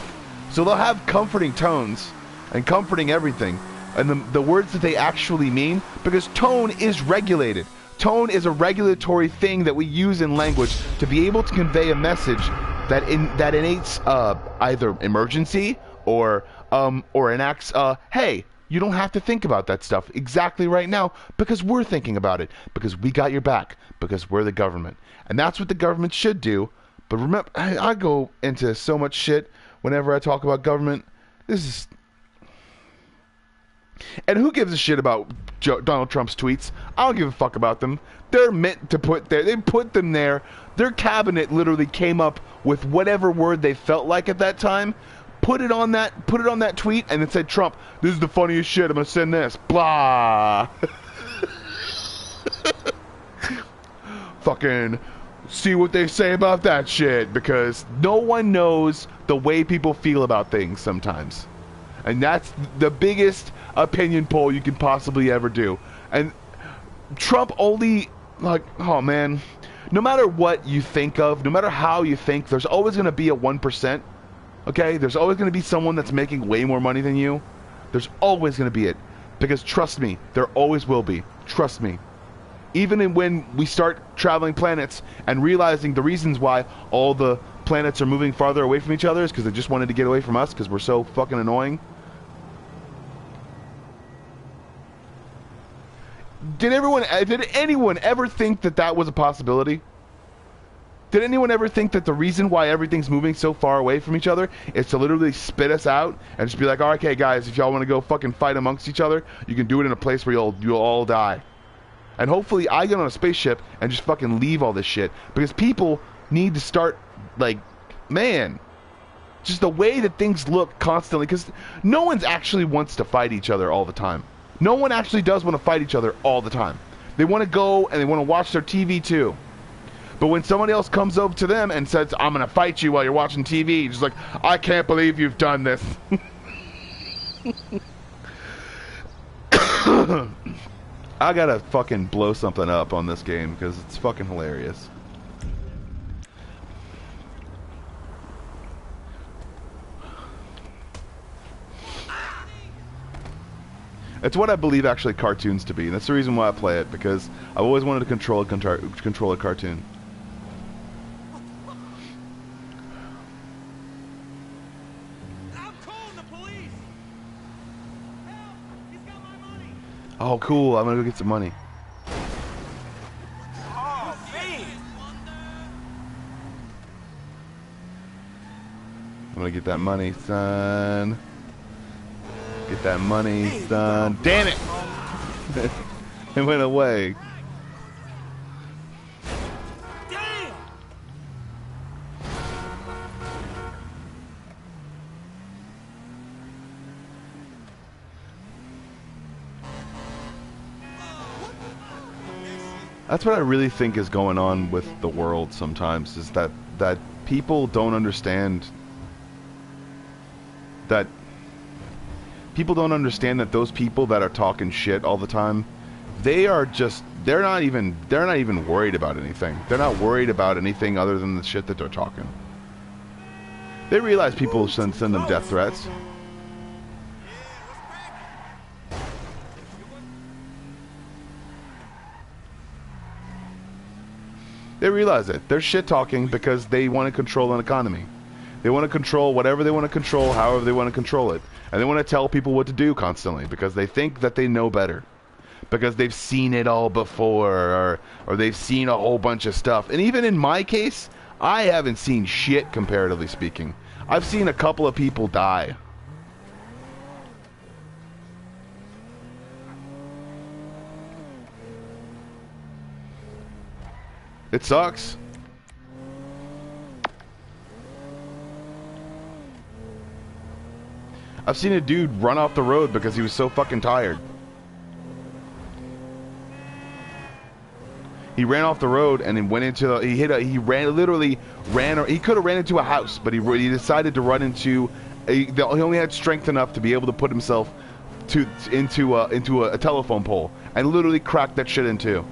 so they'll have comforting tones and comforting everything, and the words that they actually mean, because tone is regulated. Tone is a regulatory thing that we use in language to be able to convey a message that enacts either emergency or enacts hey, you don't have to think about that stuff exactly right now because we're thinking about it, because we got your back, because we're the government. And that's what the government should do. But remember, I go into so much shit whenever I talk about government. And who gives a shit about Donald Trump's tweets. I don't give a fuck about them. They're meant to put there. They put them there. Their cabinet literally came up with whatever word they felt like at that time. Put it on that tweet, and it said, Trump, this is the funniest shit. I'm gonna send this. Blah. Fucking see what they say about that shit, because no one knows the way people feel about things sometimes. And that's the biggest opinion poll you can possibly ever do. And Trump only, like, oh man, no matter what you think of, no matter how you think, there's always going to be a 1%. Okay? There's always going to be someone that's making way more money than you. There's always going to be it. Because trust me, there always will be. Trust me. Even when we start traveling planets and realizing the reasons why all the planets are moving farther away from each other is because they just wanted to get away from us because we're so fucking annoying. Did anyone ever think that that was a possibility? Did anyone ever think that the reason why everything's moving so far away from each other is to literally spit us out and just be like, okay guys, if y'all want to go fucking fight amongst each other, you can do it in a place where you'll all die. And hopefully I get on a spaceship and just fucking leave all this shit. Because people need to start, like, man, just the way that things look constantly. Because no one actually wants to fight each other all the time. No one actually does want to fight each other all the time. They want to go and they want to watch their TV too. But when somebody else comes over to them and says, I'm going to fight you while you're watching TV, just like, I can't believe you've done this. I gotta fucking blow something up on this game because it's fucking hilarious. It's what I believe actually cartoons to be, and that's the reason why I play it, because I've always wanted to control a cartoon. I'm calling the police! Help! He's got my money! Oh, cool! I'm gonna go get some money. Oh, man! I'm gonna get that money, son. Get that money, son. Damn it! It went away. Damn! That's what I really think is going on with the world sometimes, is that people don't understand that those people that are talking shit all the time, they're not even worried about anything. They're not worried about anything other than the shit that they're talking. They realize people send them death threats. They realize it. They're shit talking because they want to control an economy. They want to control whatever they want to control, however they want to control it. And they want to tell people what to do constantly because they think that they know better. Because they've seen it all before, or they've seen a whole bunch of stuff. And even in my case, I haven't seen shit, comparatively speaking. I've seen a couple of people die. It sucks. I've seen a dude run off the road because he was so fucking tired. He ran off the road and then went into he could have ran into a house, but he decided to run into he only had strength enough to be able to put himself into a telephone pole and literally cracked that shit in two.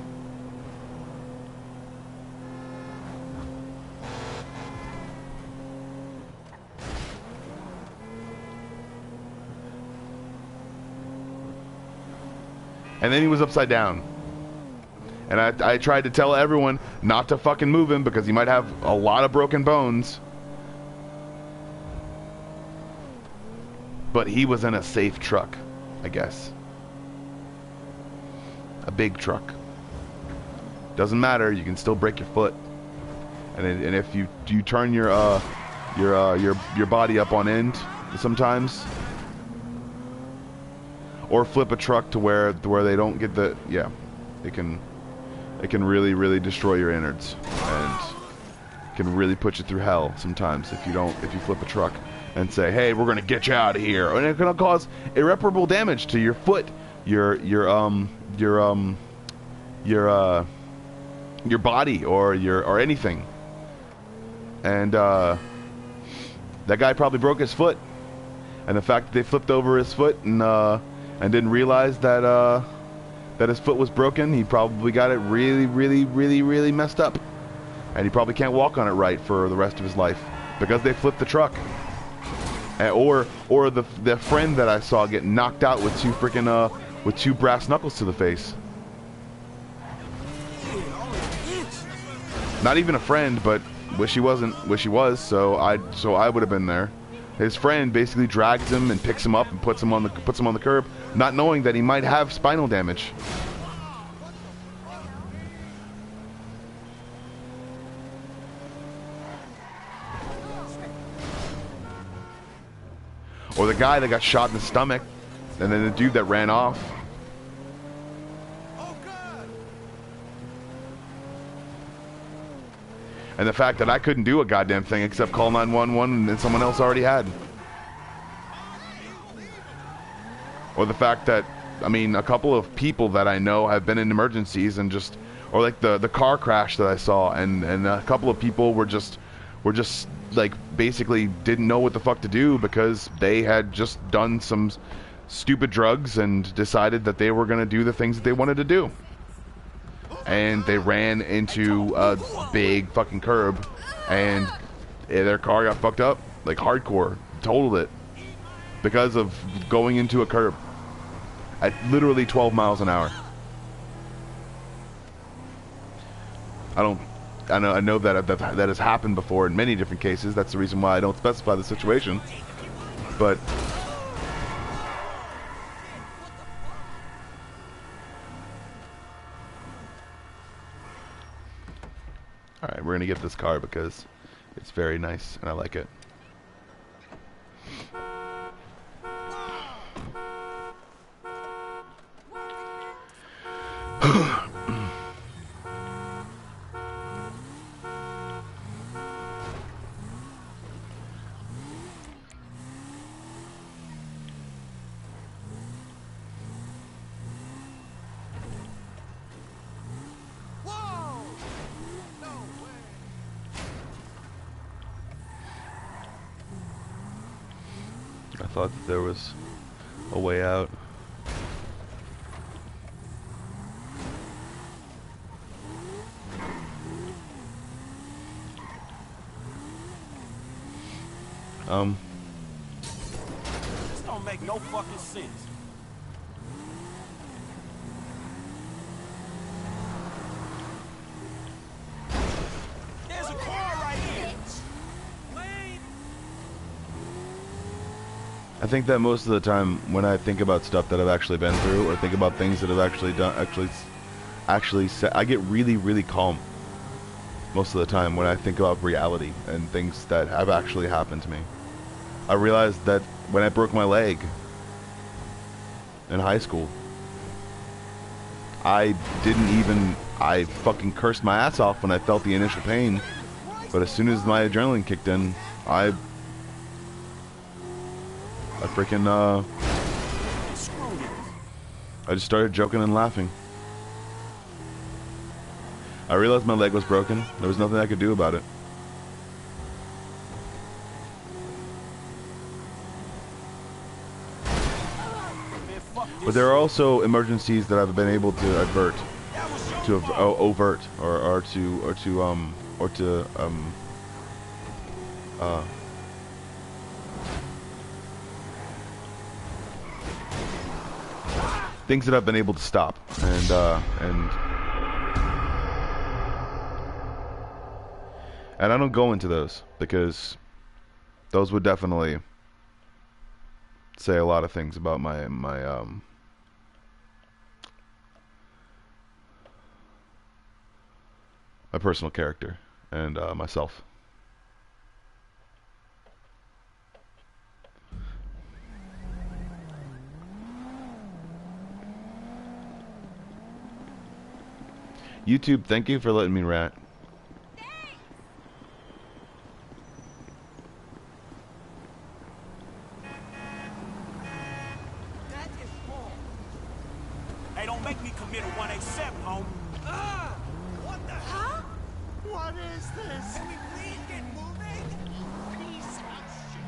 And then he was upside down. And I tried to tell everyone not to fucking move him because he might have a lot of broken bones. But he was in a safe truck, I guess. A big truck. Doesn't matter, you can still break your foot. And if you turn your body up on end sometimes, or flip a truck to where they don't get the, yeah, it can really destroy your innards, and can really put you through hell sometimes if you flip a truck and say, hey, we're gonna get you out of here, and it can cause irreparable damage to your foot, your body, or anything. And that guy probably broke his foot, and the fact that they flipped over his foot and didn't realize that his foot was broken, he probably got it really messed up, and he probably can't walk on it right for the rest of his life because they flipped the truck. Or the friend that I saw get knocked out with two brass knuckles to the face. Not even a friend, but wish he was. So I would have been there. His friend basically drags him and picks him up and puts him on the curb, not knowing that he might have spinal damage. Or the guy that got shot in the stomach, and then the dude that ran off. And the fact that I couldn't do a goddamn thing except call 911 and then someone else already had. Or the fact that, I mean, a couple of people that I know have been in emergencies and just, or like the car crash that I saw, and a couple of people were just like basically didn't know what the fuck to do because they had just done some stupid drugs and decided that they were going to do the things that they wanted to do. And they ran into a big fucking curb, and their car got fucked up, like hardcore, totaled it, because of going into a curb at literally 12 miles an hour. I know that has happened before in many different cases. That's the reason why I don't specify the situation. But alright, we're gonna get this car because it's very nice and I like it. I thought that there was a way out. This don't make no fucking sense. There's a car right here. Wait. I think that most of the time when I think about stuff that I've actually been through, or think about things that I've actually done, I get really calm most of the time when I think about reality and things that have actually happened to me. I realized that when I broke my leg in high school, I fucking cursed my ass off when I felt the initial pain, but as soon as my adrenaline kicked in, I just started joking and laughing. I realized my leg was broken. There was nothing I could do about it. But there are also emergencies that I've been able to avert, things that I've been able to stop, and I don't go into those because those would definitely say a lot of things about my personal character and myself. YouTube, thank you for letting me rant. That is wrong. Hey, don't make me commit a 187, homie. Ah! What the hell? What is this? Can we please get moving? Piece of shit.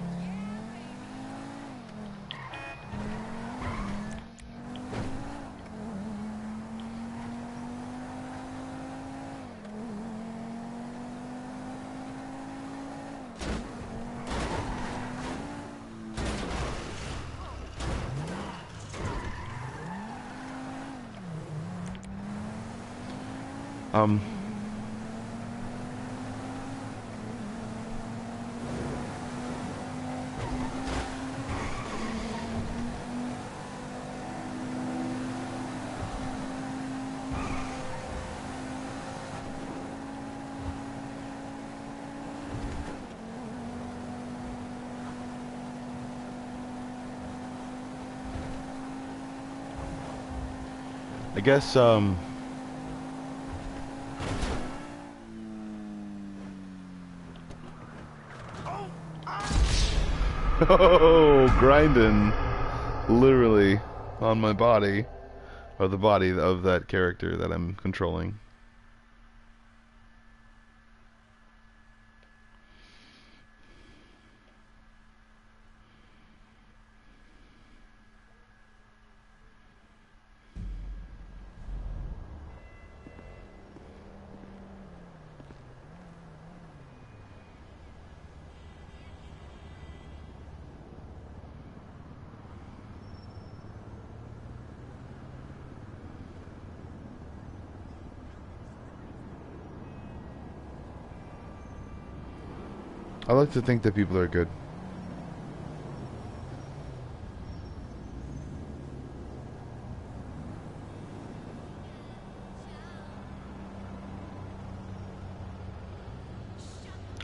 I guess, oh, grinding, literally, on my body, or the body of that character that I'm controlling. I like to think that people are good.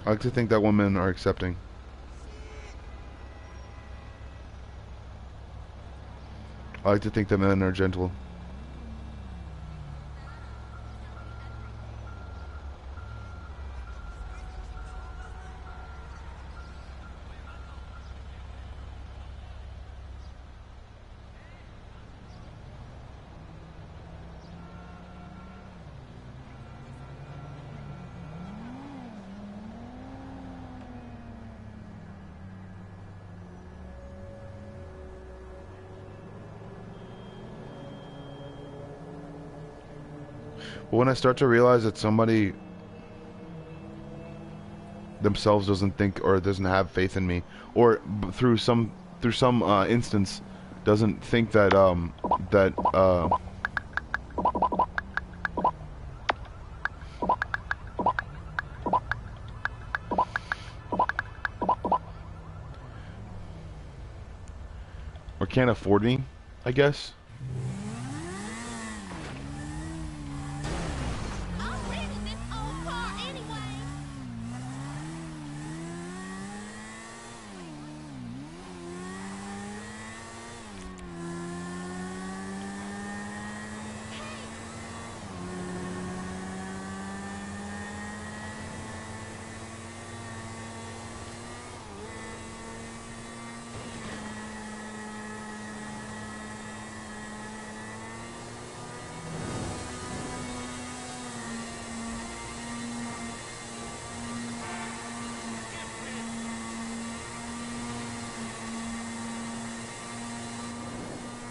I like to think that women are accepting. I like to think that men are gentle. But when I start to realize that somebody themselves doesn't think or doesn't have faith in me, or through some instance doesn't think that or can't afford me, I guess.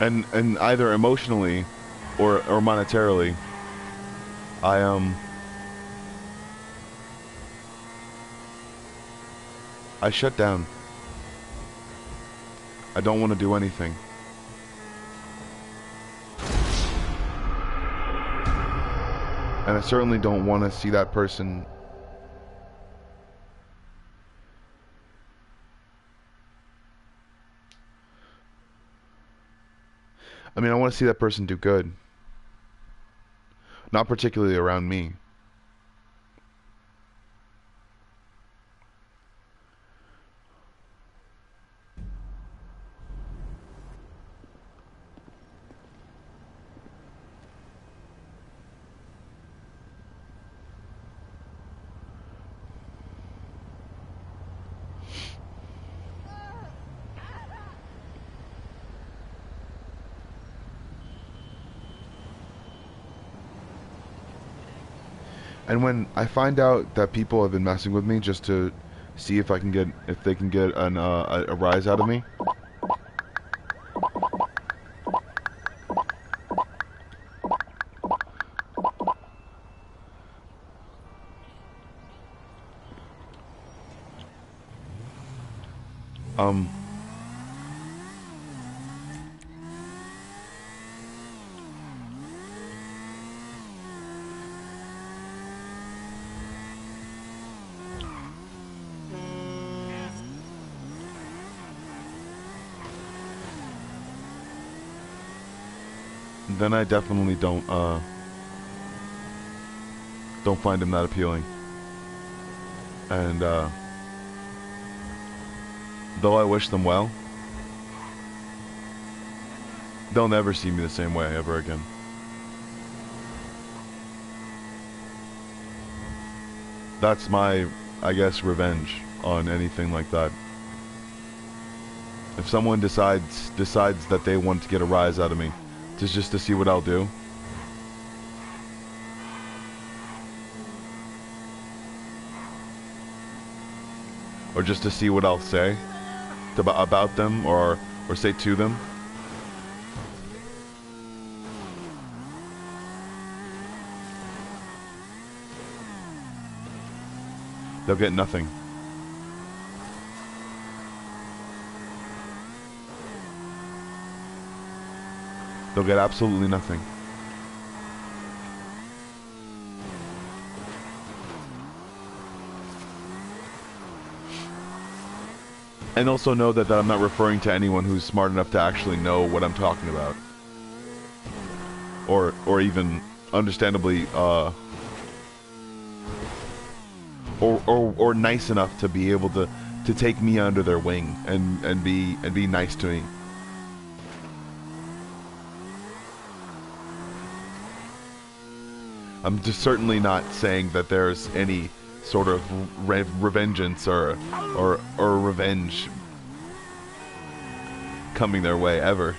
And either emotionally or monetarily, I shut down. I don't want to do anything. And I certainly don't want to see that person I mean, I want to see that person do good. Not particularly around me. And when I find out that people have been messing with me just to see if they can get a rise out of me, then I definitely don't find him that appealing. And though I wish them well, they'll never see me the same way ever again. That's my, I guess, revenge on anything like that. If someone decides that they want to get a rise out of me, just to see what I'll do, or just to see what I'll say about them, or say to them, they'll get nothing. They'll get absolutely nothing. And also know that I'm not referring to anyone who's smart enough to actually know what I'm talking about. Or even understandably or nice enough to be able to take me under their wing and be nice to me. I'm just certainly not saying that there's any sort of revengeance or revenge coming their way ever.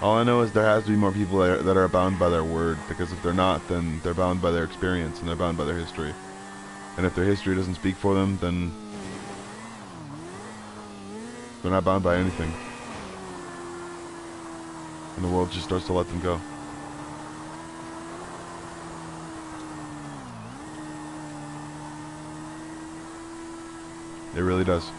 All I know is there has to be more people that are bound by their word, because if they're not, then they're bound by their experience and they're bound by their history. And if their history doesn't speak for them, then they're not bound by anything. And the world just starts to let them go. It really does.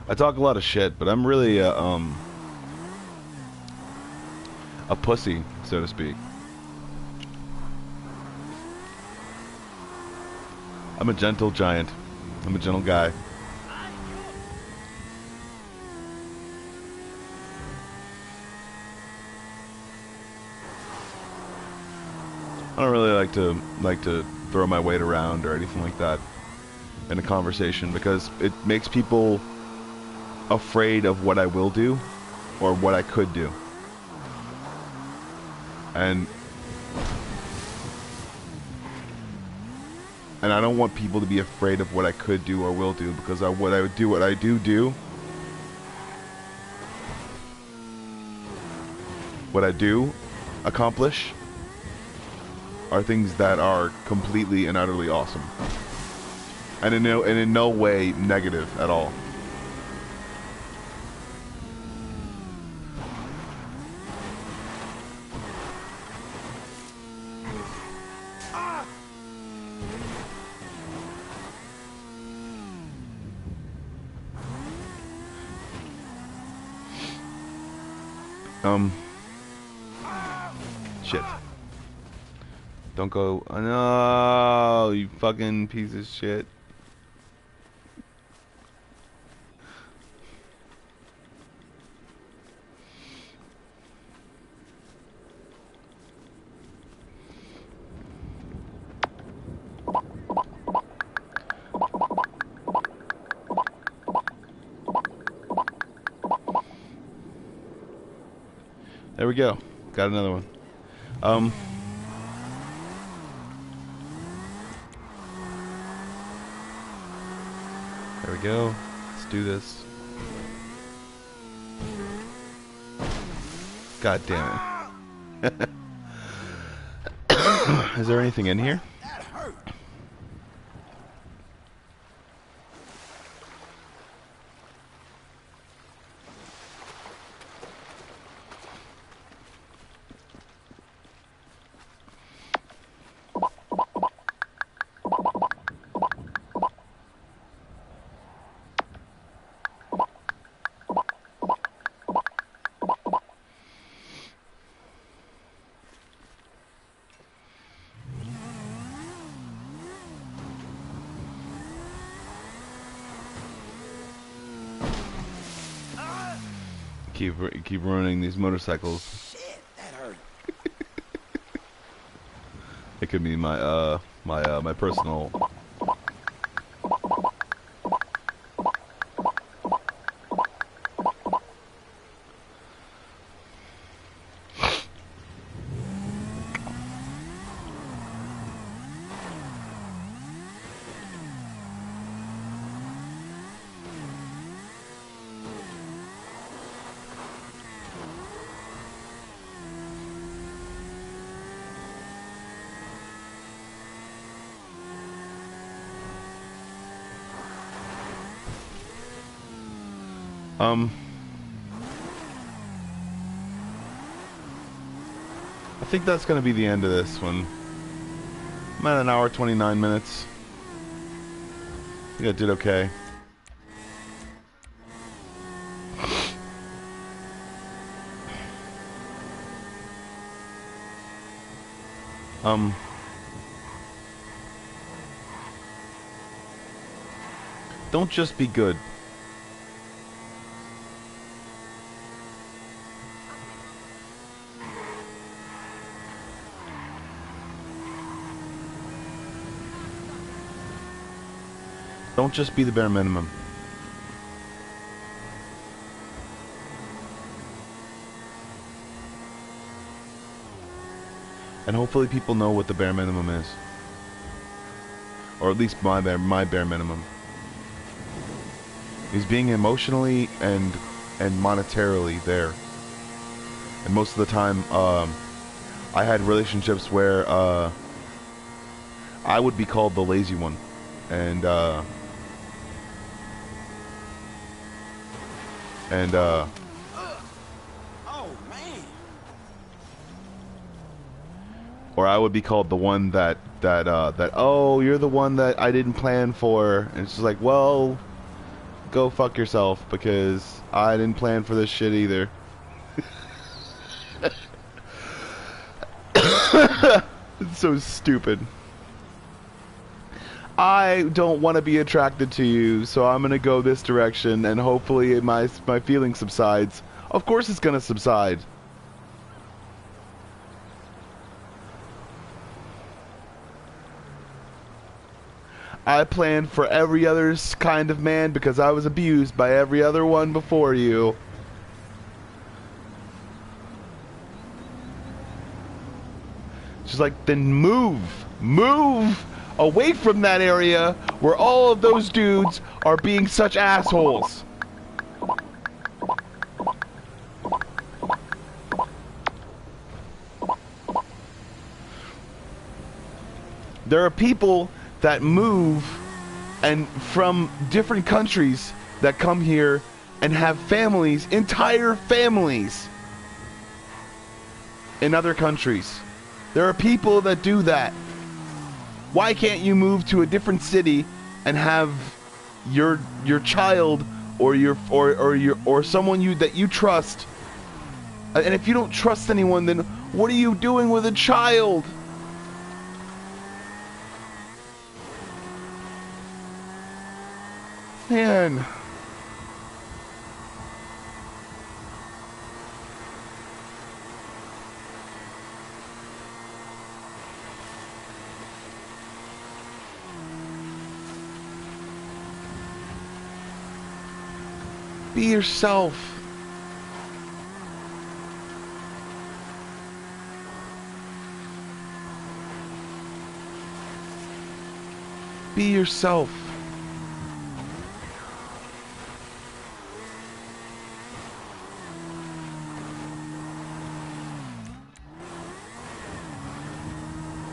I talk a lot of shit, but I'm really a pussy, so to speak. I'm a gentle giant. I'm a gentle guy. I don't really like to throw my weight around or anything like that in a conversation, because it makes people afraid of what I will do or what I could do. And I don't want people to be afraid of what I could do or will do, because what I do accomplish are things that are completely and utterly awesome, and in no way negative at all. Shit. Don't go. Oh, no, you fucking piece of shit. There we go. Got another one. There we go. Let's do this. God damn it. Is there anything in here? Keep ruining these motorcycles. Shit, that hurt. It could be my my personal. I think that's gonna be the end of this one. I'm at 1 hour 29 minutes. I think I did okay. Don't just be good. Don't just be the bare minimum. And hopefully people know what the bare minimum is. Or at least my bare minimum. Is being emotionally and monetarily there. And most of the time, I had relationships where I would be called the lazy one. And Oh man. or I would be called the one that oh, you're the one that I didn't plan for, and it's just like, well, go fuck yourself, because I didn't plan for this shit either. It's so stupid. I don't want to be attracted to you, so I'm gonna go this direction, and hopefully my feeling subsides. Of course it's gonna subside. I planned for every other kind of man because I was abused by every other one before you. She's like, then move away from that area where all of those dudes are being such assholes. There are people that move and from different countries that come here and have families, entire families in other countries. There are people that do that. Why can't you move to a different city and have your child or someone that you trust? And if you don't trust anyone, then what are you doing with a child? Man. Be yourself. Be yourself.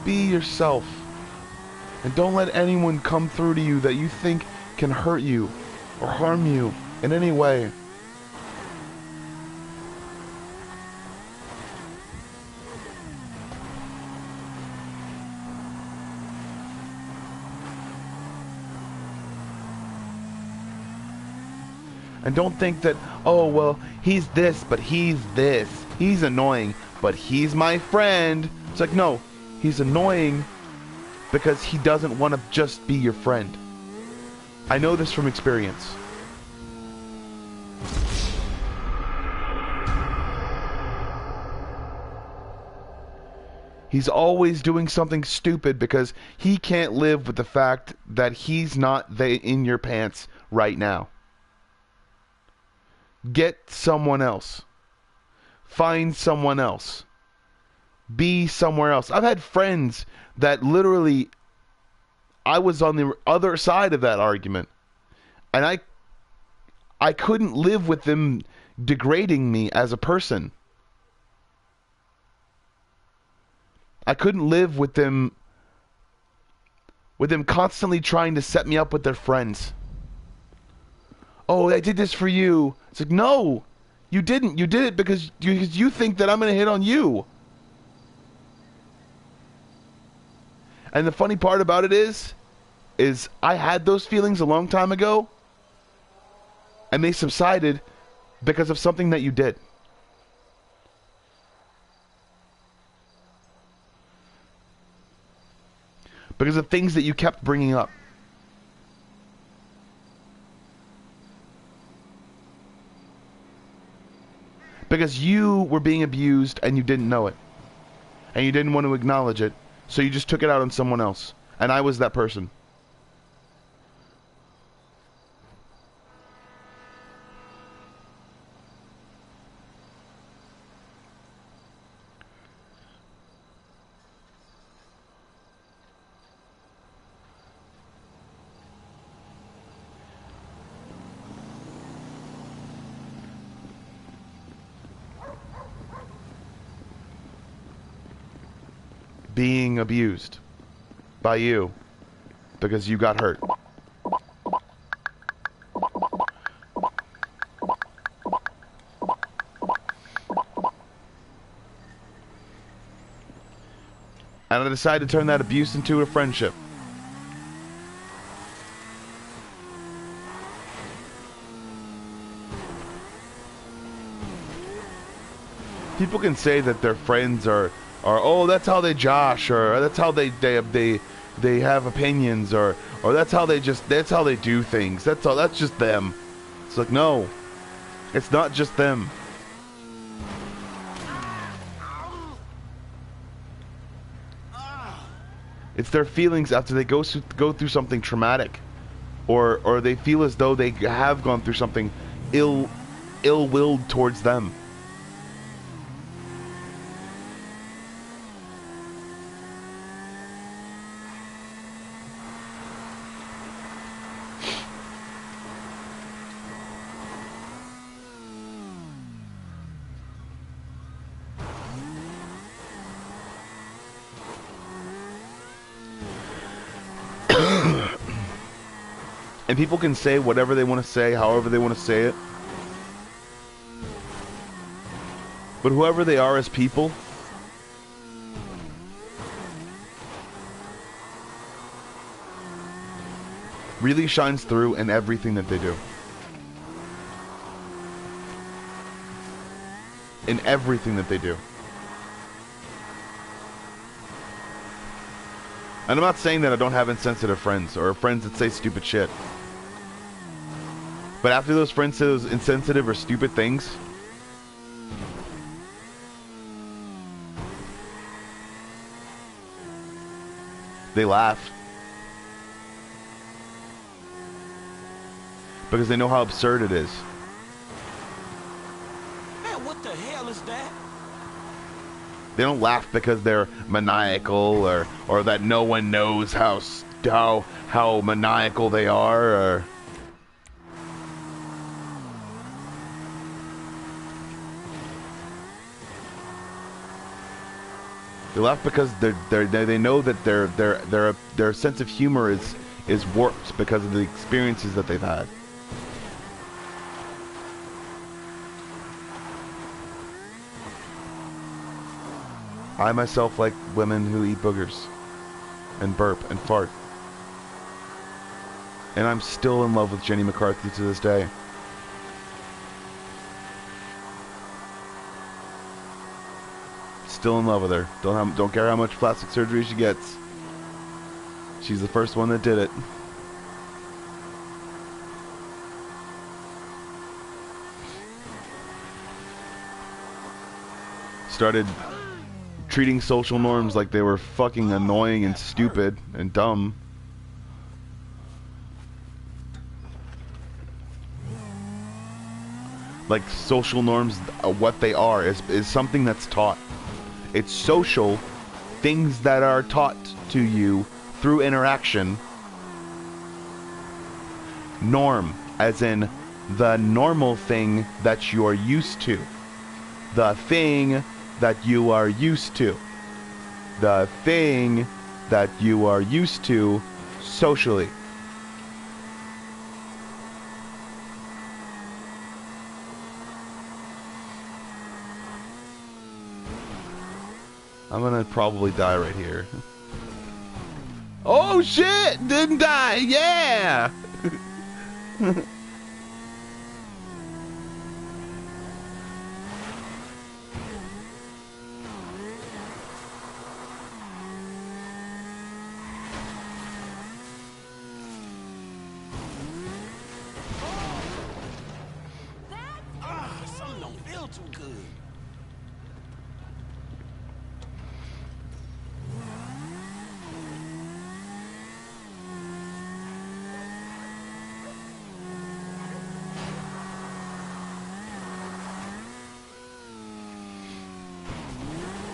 Be yourself. And don't let anyone come through to you that you think can hurt you or harm you in any way. And don't think that, oh, well, he's this, but he's this. He's annoying, but he's my friend. It's like, no, he's annoying because he doesn't want to just be your friend. I know this from experience. He's always doing something stupid because he can't live with the fact that he's not in your pants right now. Get someone else. Find someone else. Be somewhere else. I've had friends that literally, I was on the other side of that argument, and I couldn't live with them degrading me as a person. I couldn't live with them constantly trying to set me up with their friends. Oh, I did this for you. It's like, no, you didn't. You did it because you think that I'm going to hit on you. And the funny part about it is I had those feelings a long time ago, and they subsided because of something that you did. Because of things that you kept bringing up. Because you were being abused and you didn't know it. And you didn't want to acknowledge it. So you just took it out on someone else. And I was that person. Being abused by you because you got hurt. And I decided to turn that abuse into a friendship. People can say that their friends are oh, that's how they josh, or that's how they have opinions, or that's how they do things. That's just them. It's like, no, it's not just them. It's their feelings after they go through something traumatic, or they feel as though they have gone through something ill-willed towards them. And people can say whatever they want to say, however they want to say it. But whoever they are as people, really shines through in everything that they do. In everything that they do. And I'm not saying that I don't have insensitive friends or friends that say stupid shit. But after those friends say those insensitive or stupid things, they laugh. Because they know how absurd it is. Man, what the hell is that? They don't laugh because they're maniacal or that no one knows how maniacal they are or they laugh because they know that their sense of humor is warped because of the experiences that they've had. I myself like women who eat boogers and burp and fart. And I'm still in love with Jenny McCarthy to this day. Still in love with her. Don't care how much plastic surgery she gets. She's the first one that did it. Started treating social norms like they were fucking annoying and stupid and dumb. Like social norms, what they are is something that's taught. It's social things that are taught to you through interaction. Norm, as in the normal thing that you're used to. The thing that you are used to. The thing that you are used to socially. I'm gonna probably die right here. Oh shit! Didn't die! Yeah! Something don't feel too good.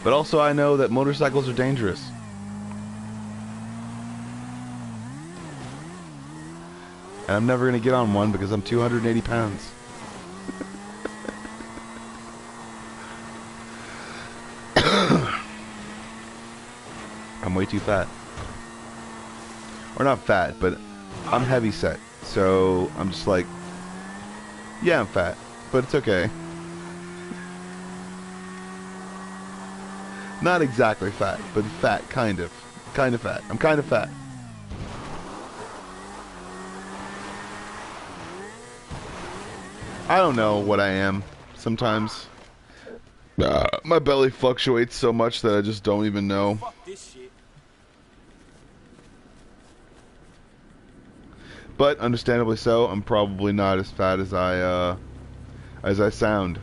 But also I know that motorcycles are dangerous. And I'm never going to get on one because I'm 280 pounds. I'm way too fat. Or not fat, but I'm heavy set. So I'm just like, yeah, I'm fat, but it's okay. Not exactly fat, but fat, kind of. Kind of fat. I'm kind of fat. I don't know what I am. Sometimes my belly fluctuates so much that I just don't even know. Fuck this shit. But understandably so, I'm probably not as fat as I sound.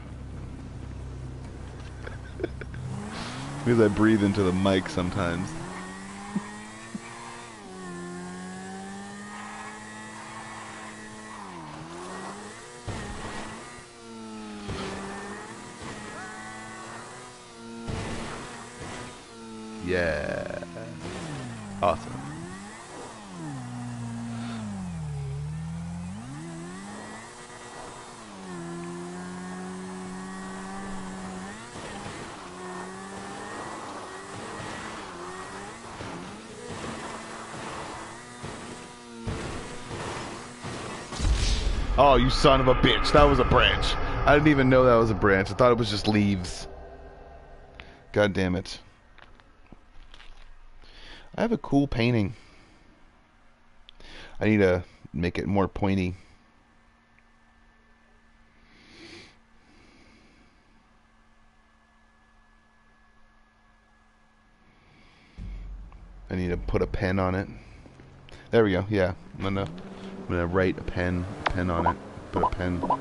Because I breathe into the mic sometimes. Yeah. Awesome. Oh, you son of a bitch. That was a branch. I didn't even know that was a branch. I thought it was just leaves. God damn it. I have a cool painting. I need to make it more pointy. I need to put a pen on it. There we go. Yeah, I'm gonna write a pen on it. Put a pen. All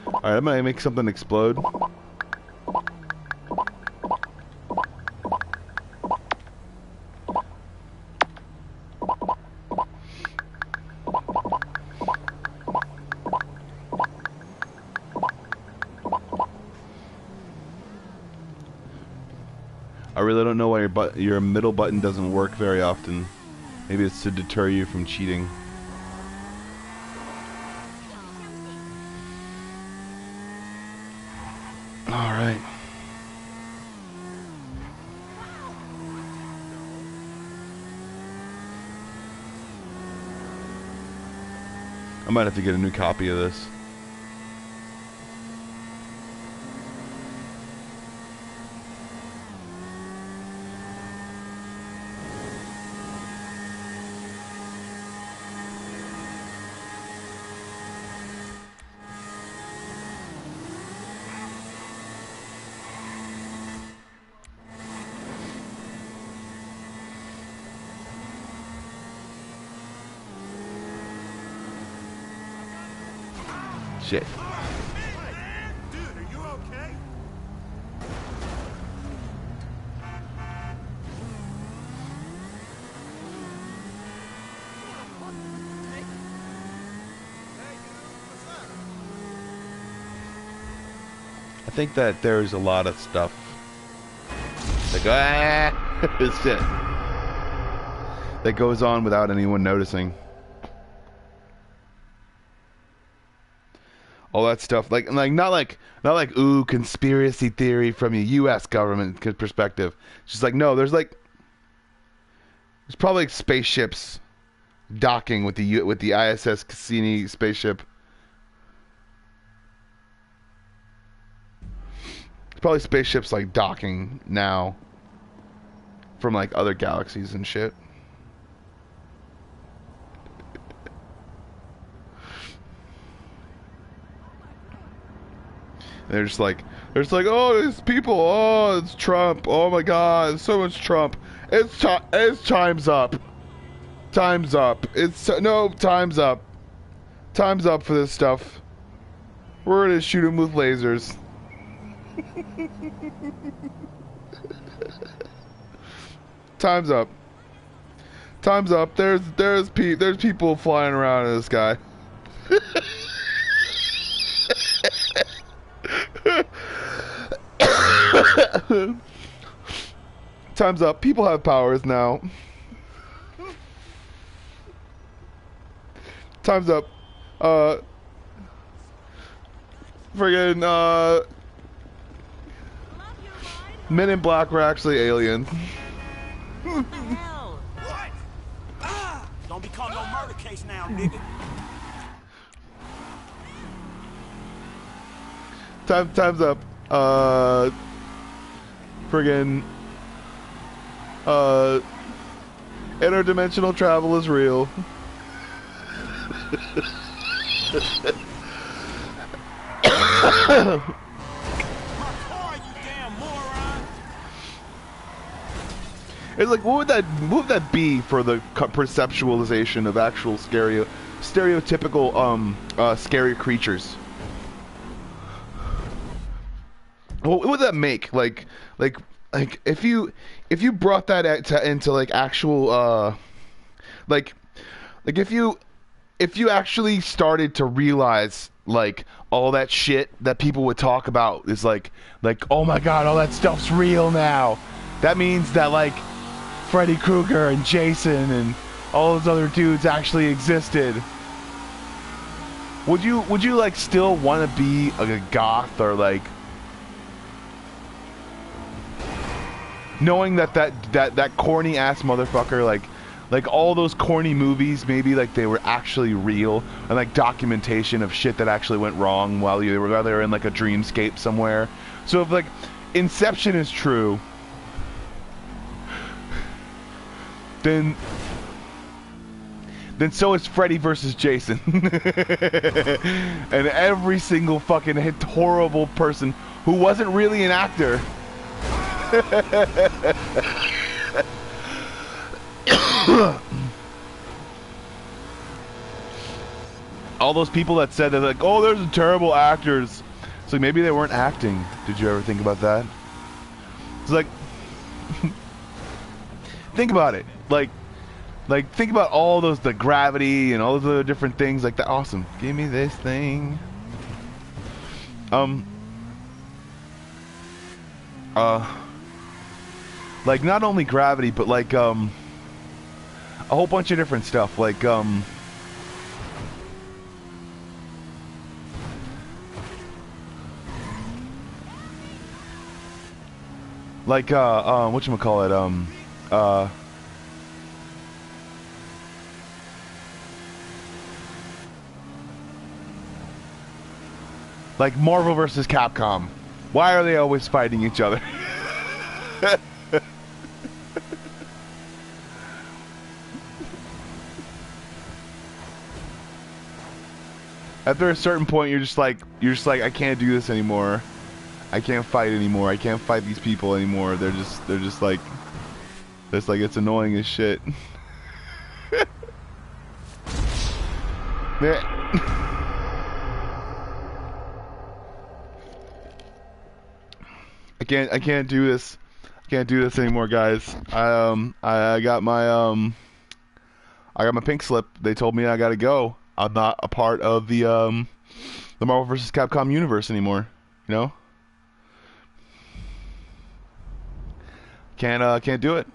right, I'm gonna make something explode. I really don't know why your middle button doesn't work very often. Maybe it's to deter you from cheating. Alright. I might have to get a new copy of this. Shit. Dude, are you okay? I think that there's a lot of stuff. Like, shit. That goes on without anyone noticing. All that stuff, like not like ooh, conspiracy theory from a U.S. government perspective. It's just like, no, there's probably like spaceships docking with the ISS Cassini spaceship. There's probably spaceships like docking now from like other galaxies and shit. They're just like, oh, it's people, oh, it's Trump, oh my God, so much Trump. It's time's up. Time's up. No, time's up. Time's up for this stuff. We're gonna shoot him with lasers. Time's up. Time's up. There's people flying around in the sky. Time's up. People have powers now. Time's up. Friggin' Men in Black were actually aliens. What? Don't become no murder case now, nigga. Time's up. Friggin' interdimensional travel is real. It's like, what would that be for the perceptualization of actual stereotypical scary creatures? What would that make? Like if you brought that into like actual like if you actually started to realize like all that shit that people would talk about is like oh my God, all that stuff's real now. That means that like Freddy Krueger and Jason and all those other dudes actually existed. Would you like still want to be like a goth or like knowing that corny ass motherfucker like all those corny movies, maybe like they were actually real, and like documentation of shit that actually went wrong while they were in like a dreamscape somewhere. So if like Inception is true, then so is Freddy versus Jason. And every single fucking horrible person who wasn't really an actor. All those people that said they're like, oh, there's terrible actors. It's like, maybe they weren't acting. Did you ever think about that? It's like, think about it. Like think about all those, the gravity and all those other different things like that. Awesome. Give me this thing. Like not only gravity, but like a whole bunch of different stuff. Like whatchamacallit, like Marvel versus Capcom. Why are they always fighting each other? After a certain point, you're just like, I can't do this anymore. I can't fight anymore. I can't fight these people anymore. They're just like, it's annoying as shit. Man. I can't do this. I can't do this anymore, guys. I got my pink slip. They told me I gotta go. I'm not a part of the Marvel vs. Capcom universe anymore. You know? Can't do it.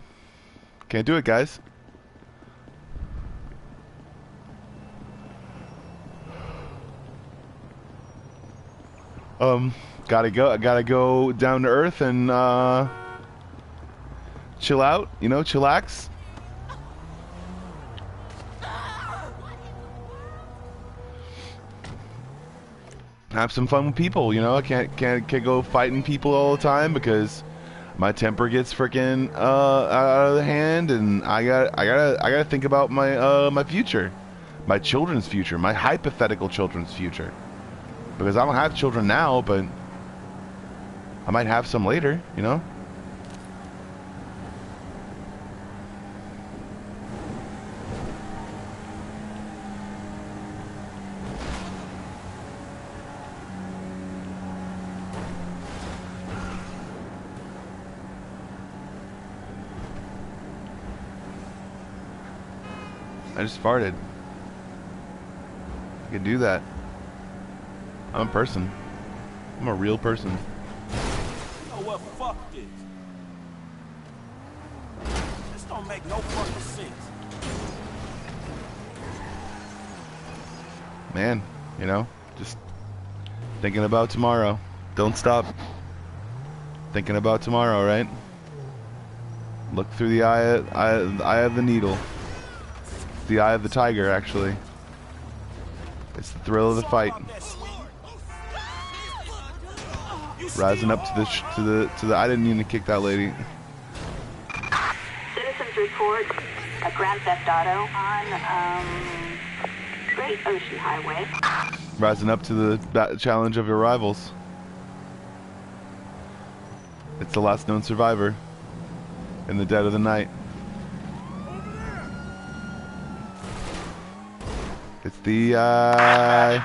Can't do it, guys. Gotta go down to earth and chill out, you know, chillax. Have some fun with people, you know. I can't go fighting people all the time because my temper gets freaking out of the hand, and I gotta think about my my future, my children's future, my hypothetical children's future, because I don't have children now, but I might have some later, you know. I just farted. I can do that. I'm a person. I'm a real person. Oh well, fuck this. This don't make no fucking sense. Man, you know, just thinking about tomorrow. Don't stop thinking about tomorrow, right? Look through the eye of the needle. The eye of the tiger, actually. It's the thrill of the fight. Rising up to the. I didn't mean to kick that lady. Citizens report a Grand Theft Auto on Great Ocean Highway. Rising up to the challenge of your rivals. It's the last known survivor in the dead of the night. It's the eye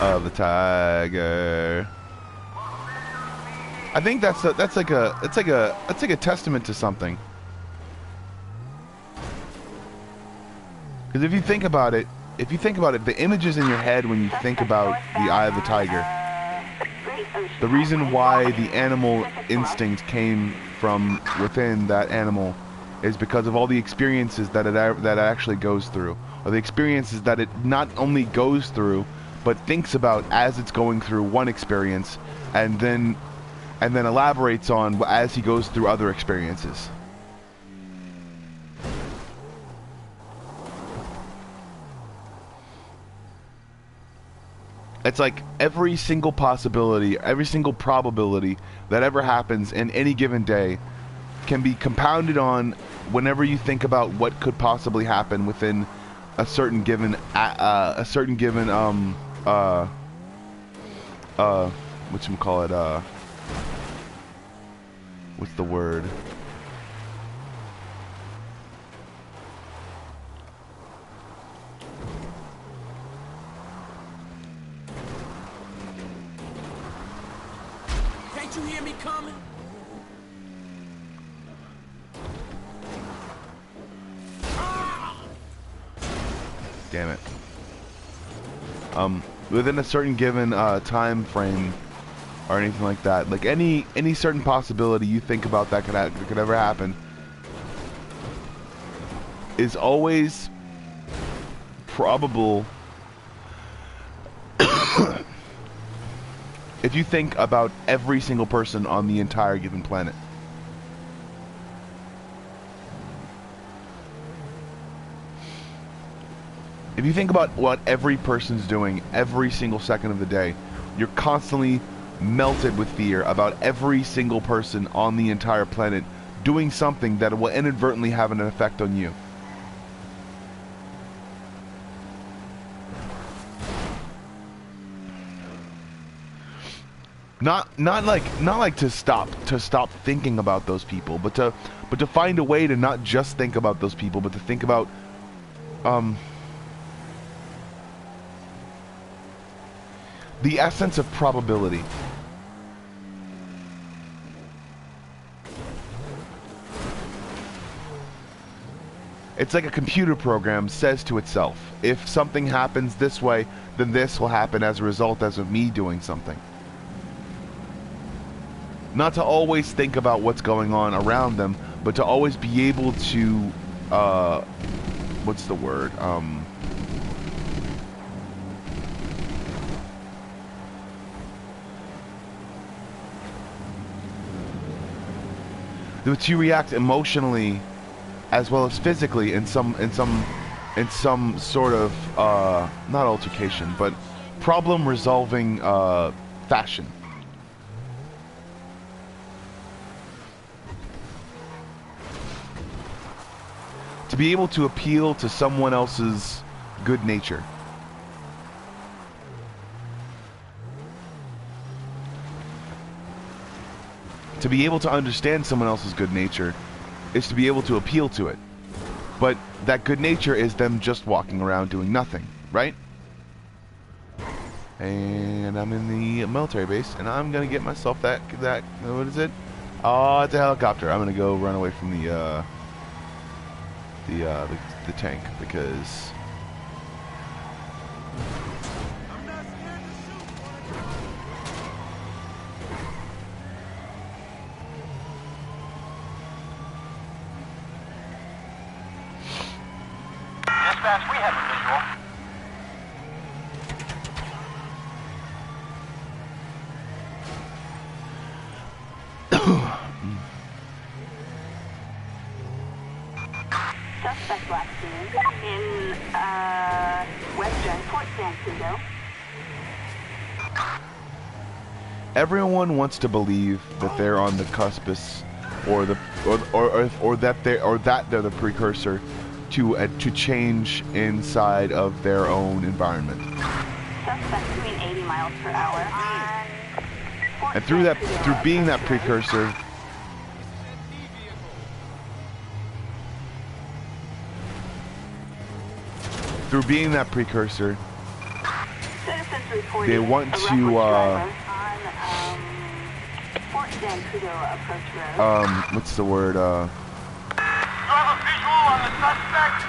of the tiger. I think that's like a testament to something. Because if you think about it, the images in your head when you think about the eye of the tiger, the reason why the animal instinct came from within that animal is because of all the experiences that it actually goes through, or the experiences that it not only goes through, but thinks about as it's going through one experience, and then elaborates on as he goes through other experiences. It's like every single possibility, every single probability that ever happens in any given day can be compounded on whenever you think about what could possibly happen within a certain given whatchamacallit, what's the word? Can't you hear me coming? Damn it. Within a certain given time frame or anything like that, like any certain possibility you think about that could ever happen is always probable if you think about every single person on the entire given planet. If you think about what every person's doing every single second of the day, you're constantly melted with fear about every single person on the entire planet doing something that will inadvertently have an effect on you. Not like to stop thinking about those people, but to find a way to not just think about those people, but to think about the essence of probability. It's like a computer program says to itself, if something happens this way, then this will happen as a result of me doing something. Not to always think about what's going on around them, but to always be able to, what's the word? To react emotionally as well as physically in some sort of not altercation, but problem resolving fashion. To be able to appeal to someone else's good nature. To be able to understand someone else's good nature is to be able to appeal to it. But that good nature is them just walking around doing nothing, right? And I'm in the military base, and I'm gonna get myself that what is it? Oh, it's a helicopter. I'm gonna go run away from the tank because Dispatch, we have a visual. Suspect last seen in western Fort Thankyou. everyone wants to believe that they're on the cuspus, or that they're the precursor to change inside of their own environment. Suspect doing 80 miles per hour on And through being that precursor, Citizens reported they want a to reckless driver on Fort Thankyou approach road. what's the word? You have a visual on the suspect?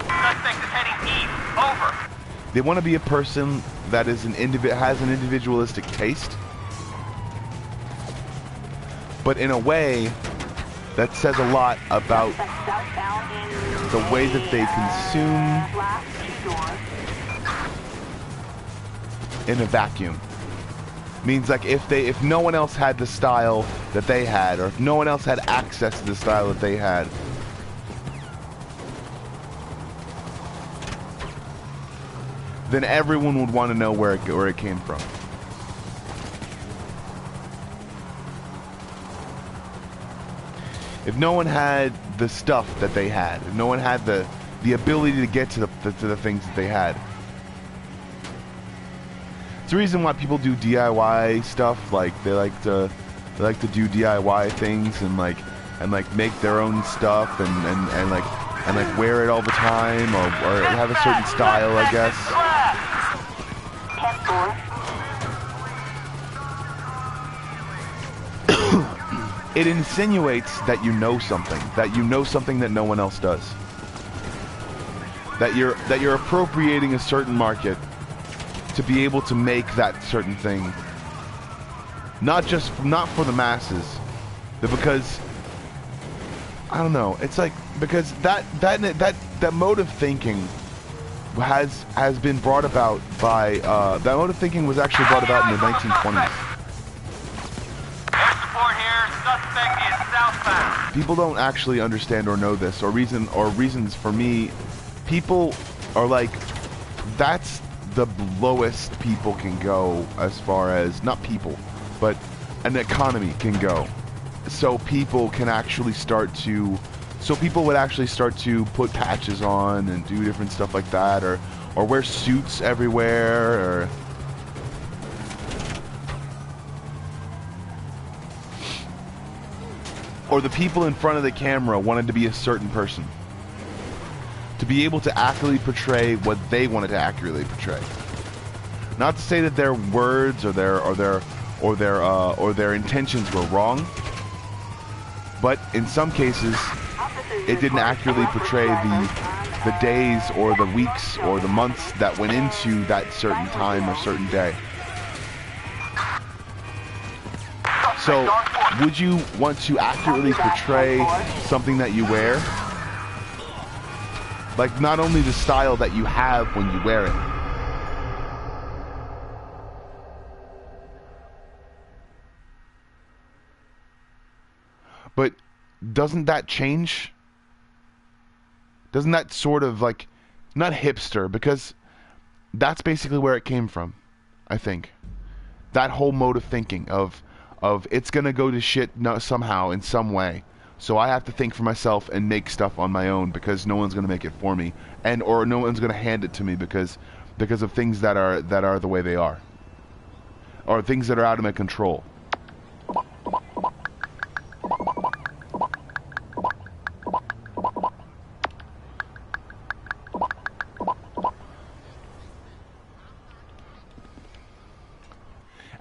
Suspect is heading east. Over. They want to be a person that is has an individualistic taste, but in a way that says a lot about the way that they consume in a vacuum. Means like if no one else had the style that they had, or if no one else had access to the style that they had, then everyone would want to know where it came from. If no one had the stuff that they had, if no one had the ability to get to the things that they had, it's the reason why people do DIY stuff. Like they like to do DIY things and like make their own stuff and like wear it all the time or have a certain style, I guess. 10-4. It insinuates that you know something that no one else does. That you're appropriating a certain market to be able to make that certain thing. Not for the masses, but because I don't know. It's like because that mode of thinking has been brought about by that mode of thinking was actually brought about in the 1920s. Suspect is southbound. People don't actually understand or know this, or reasons for me. People are like, that's the lowest people can go as far as, not people, but an economy can go. So people can actually people would actually start to put patches on and do different stuff like that, or wear suits everywhere, or the people in front of the camera wanted to be a certain person, to be able to accurately portray what they wanted to accurately portray. Not to say that their words or their intentions were wrong, but in some cases, it didn't accurately portray the days or the weeks or the months that went into that certain time or certain day. So, would you want to accurately portray something that you wear? Like, not only the style that you have when you wear it. But doesn't that change? Doesn't that sort of like, not hipster, because that's basically where it came from, I think. That whole mode of thinking of it's gonna go to shit somehow in some way, so I have to think for myself and make stuff on my own because no one's gonna make it for me, or no one's gonna hand it to me because of things that are the way they are, or things that are out of my control.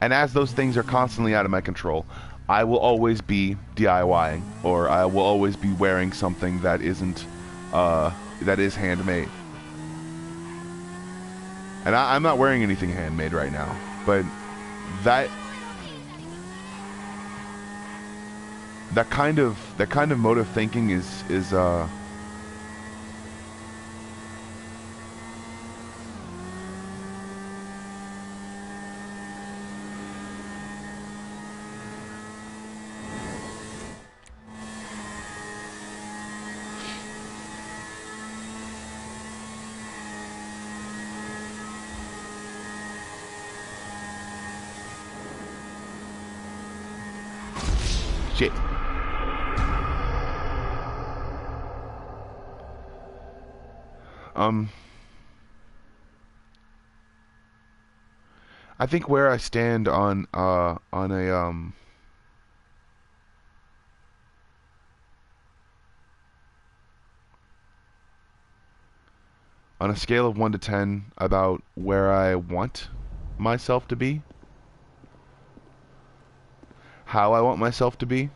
And as those things are constantly out of my control, I will always be DIYing, or I will always be wearing something that isn't, that is handmade. And I'm not wearing anything handmade right now, but that kind of mode of thinking is shit. I think where I stand on a scale of 1 to 10 about where I want myself to be, how I want myself to be,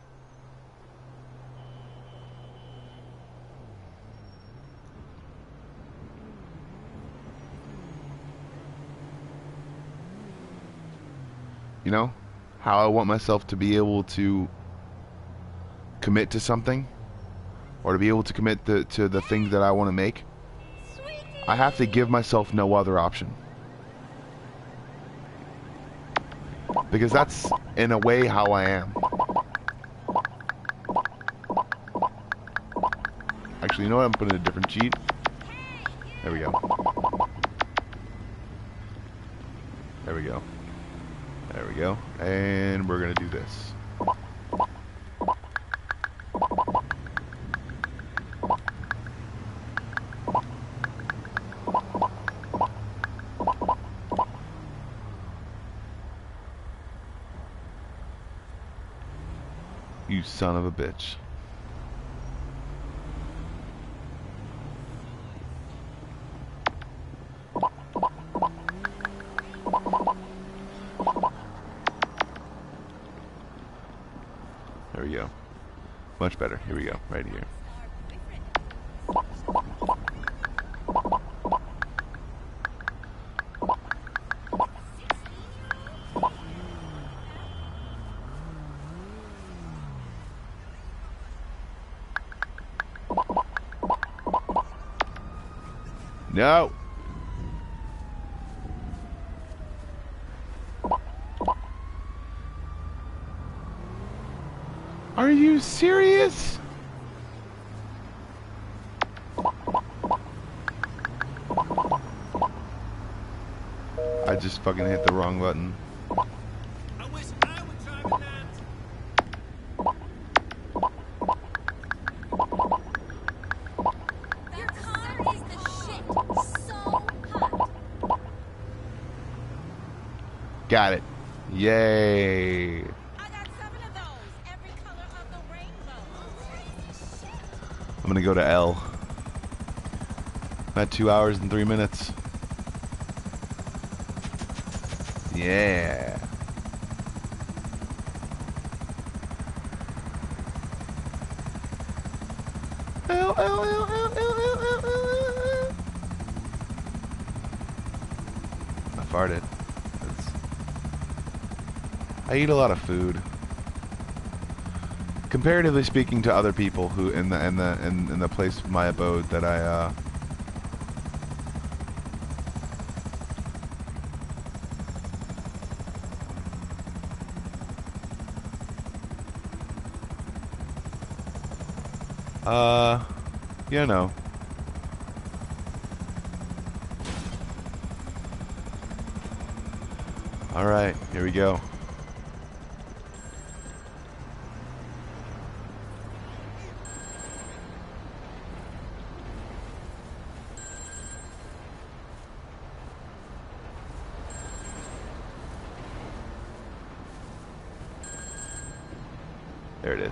you know, how I want myself to be able to commit to something, or to be able to commit to the things that I want to make. I have to give myself no other option, because that's in a way how I am. Actually, you know what? I'm putting a different cheat. There we go. we go. There we go. And we're gonna do this. You son of a bitch. There we go. Much better. Here we go. Right here. No. Are you serious? I just fucking hit the wrong button. I wish I would drive that. Your car is the shit. So hot. Got it. Yay. I got 7 of those. Every color of the rainbow. I'm gonna go to L. I'm at 2 hours and 3 minutes. Yeah. L, L, L, L, L, L, L, L. I farted. I eat a lot of food. Comparatively speaking to other people who in the place of my abode that I you know. All right, here we go. There it is.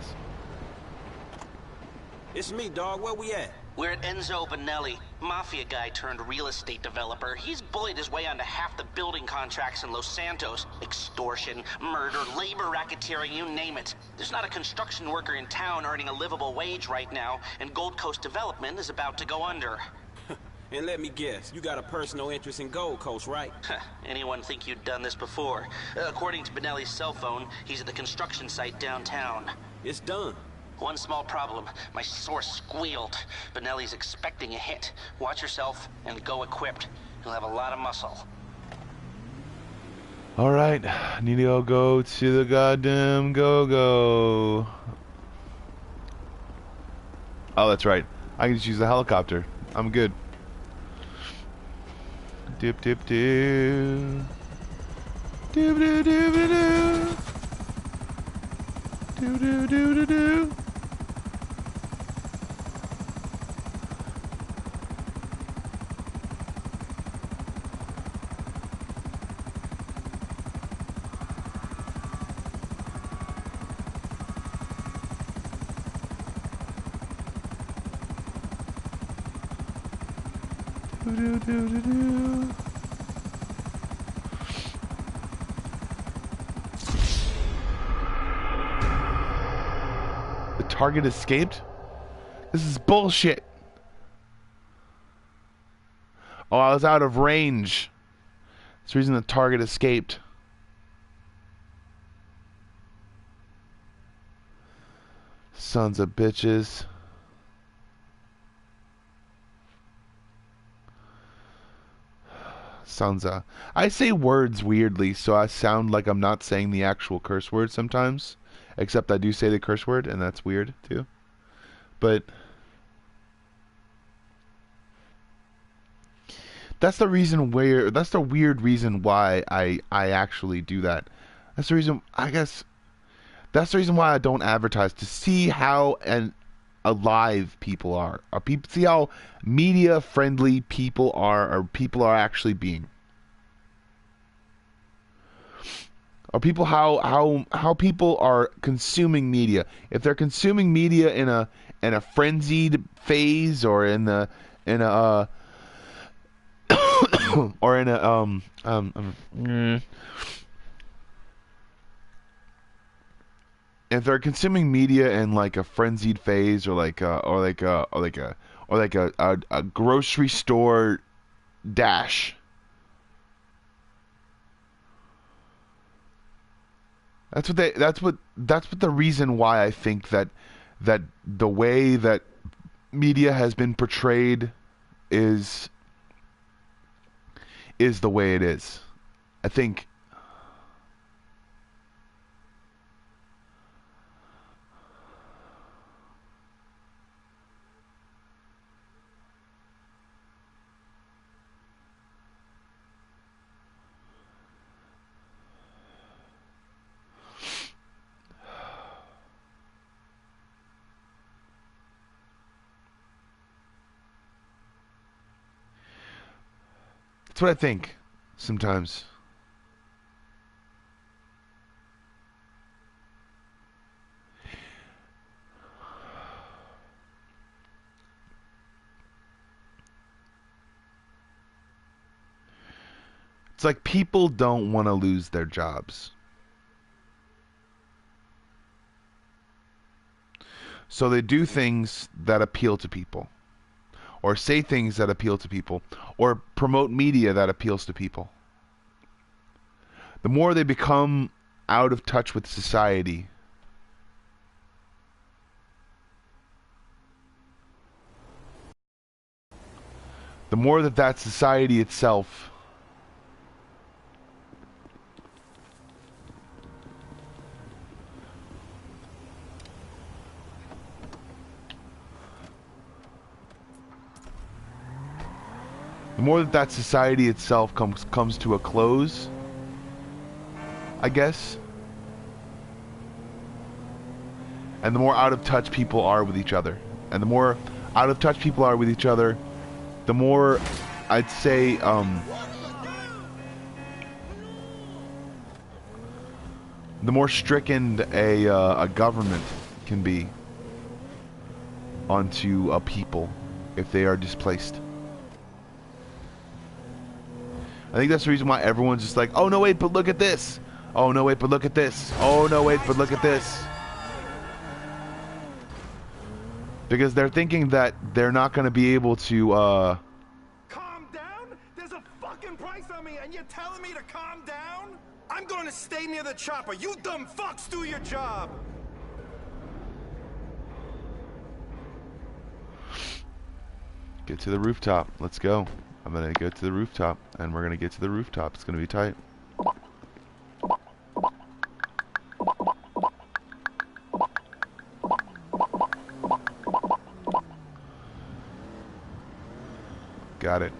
It's me, dog. Where we at? We're at Enzo Bonelli, mafia guy turned real estate developer. He's bullied his way onto half the building contracts in Los Santos. Extortion, murder, labor racketeering, you name it. There's not a construction worker in town earning a livable wage right now, and Gold Coast Development is about to go under. And let me guess, you got a personal interest in Gold Coast, right? Anyone think you'd done this before? According to Bonelli's cell phone, he's at the construction site downtown. It's done. One small problem. My source squealed. Bonelli's expecting a hit. Watch yourself and go equipped. You'll have a lot of muscle. Alright, I need to go to the goddamn go-go. Oh, that's right. I can just use the helicopter. I'm good. Dip dip doo. Doo doo doo doo doo. Doo doo doo doo doo. Do, do, do, do. The target escaped? This is bullshit. Oh, I was out of range. That's the reason the target escaped. Sons of bitches. I say words weirdly, so I sound like I'm not saying the actual curse word sometimes. Except I do say the curse word, and that's weird, too. But That's the reason where. That's the weird reason why I actually do that. That's the reason. I guess that's the reason why I don't advertise, to see how alive people are. People see how media friendly people are, or people are actually being. Or people how people are consuming media. If they're consuming media in a frenzied phase, or in a or in a if they're consuming media in like a frenzied phase, or a grocery store dash. That's what the reason why I think that the way that media has been portrayed is the way it is. I think that's what I think sometimes. It's like people don't want to lose their jobs. So they do things that appeal to people, or say things that appeal to people, or promote media that appeals to people. The more they become out of touch with society, the more that society itself society itself comes to a close, I guess, and the more out of touch people are with each other, and the more out of touch people are with each other, the more I'd say the more stricken a government can be onto a people if they are displaced. I think that's the reason why everyone's just like, oh no wait, but look at this. Oh no wait, but look at this. Oh no wait, but look at this. Because they're thinking that they're not going to be able to Calm down? There's a fucking price on me and you're telling me to calm down? I'm going to stay near the chopper. You dumb fucks, do your job. get to the rooftop. Let's go. I'm going to go to the rooftop, and we're going to get to the rooftop. It's going to be tight. Got it.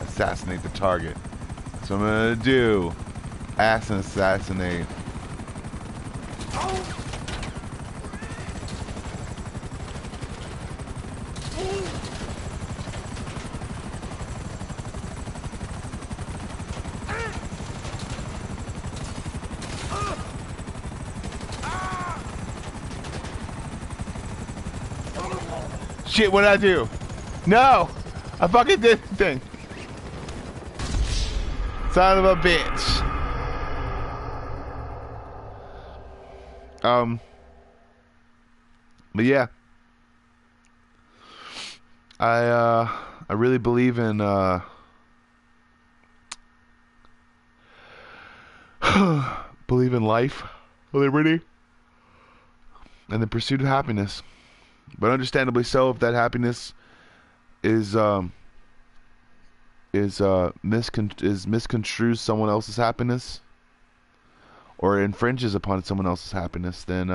Assassinate the target. That's what I'm gonna do. Assassinate. Shit, what did I do? No! I fucking did the thing. Son of a bitch. But yeah. I really believe in believe in life, liberty, and the pursuit of happiness. But understandably so, if that happiness is misconstrues someone else's happiness or infringes upon someone else's happiness, then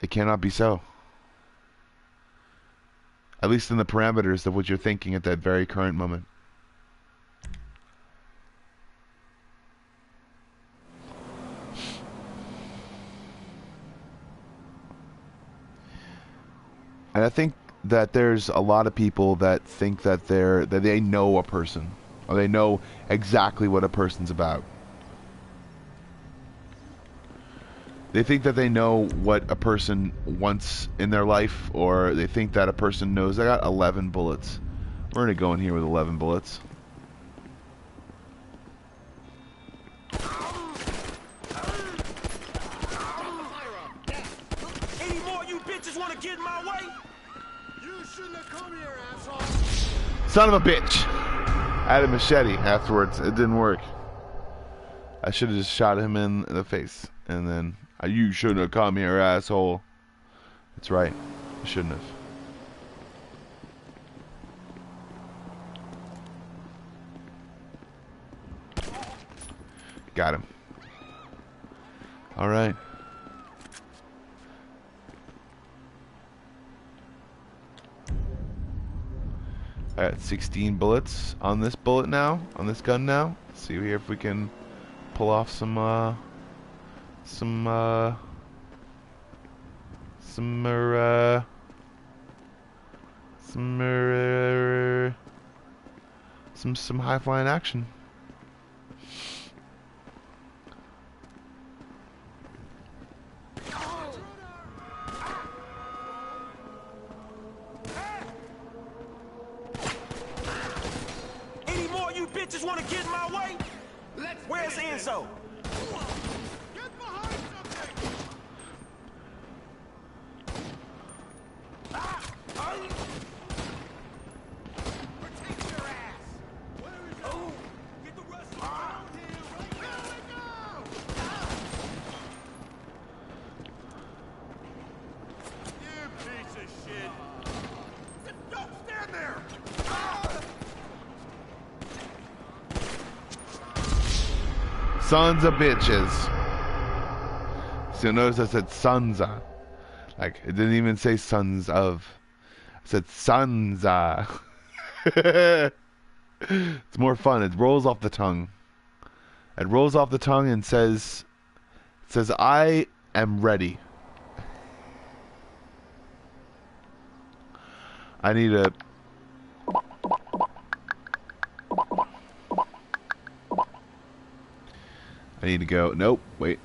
it cannot be so. At least in the parameters of what you're thinking at that very current moment. And I think that there's a lot of people that think that they know a person, or they know exactly what a person's about. They think that they know what a person wants in their life, or they think that a person knows. I got 11 bullets. We're gonna go in here with 11 bullets. Any more you bitches want to get in my way? You shouldn't have come here, asshole. Son of a bitch! I had a machete afterwards. It didn't work. I should have just shot him in the face, and then you shouldn't have come here, asshole. That's right. I shouldn't have. Got him. All right. I got 16 bullets on this bullet now, on this gun now. Let's see here if we can pull off some high flying action. Any more you bitches want to get in my way? Where's Enzo? Get behind something! Protect your ass! Where is it? Oh! Get the rest of around here! Here we go! You piece of shit! Don't stand there! Sons of bitches. So notice I said sonsa. Like, it didn't even say sons of. I said sonsa. It's more fun. It rolls off the tongue. It rolls off the tongue and says, I am ready. I need a... I need to go. Nope. Wait.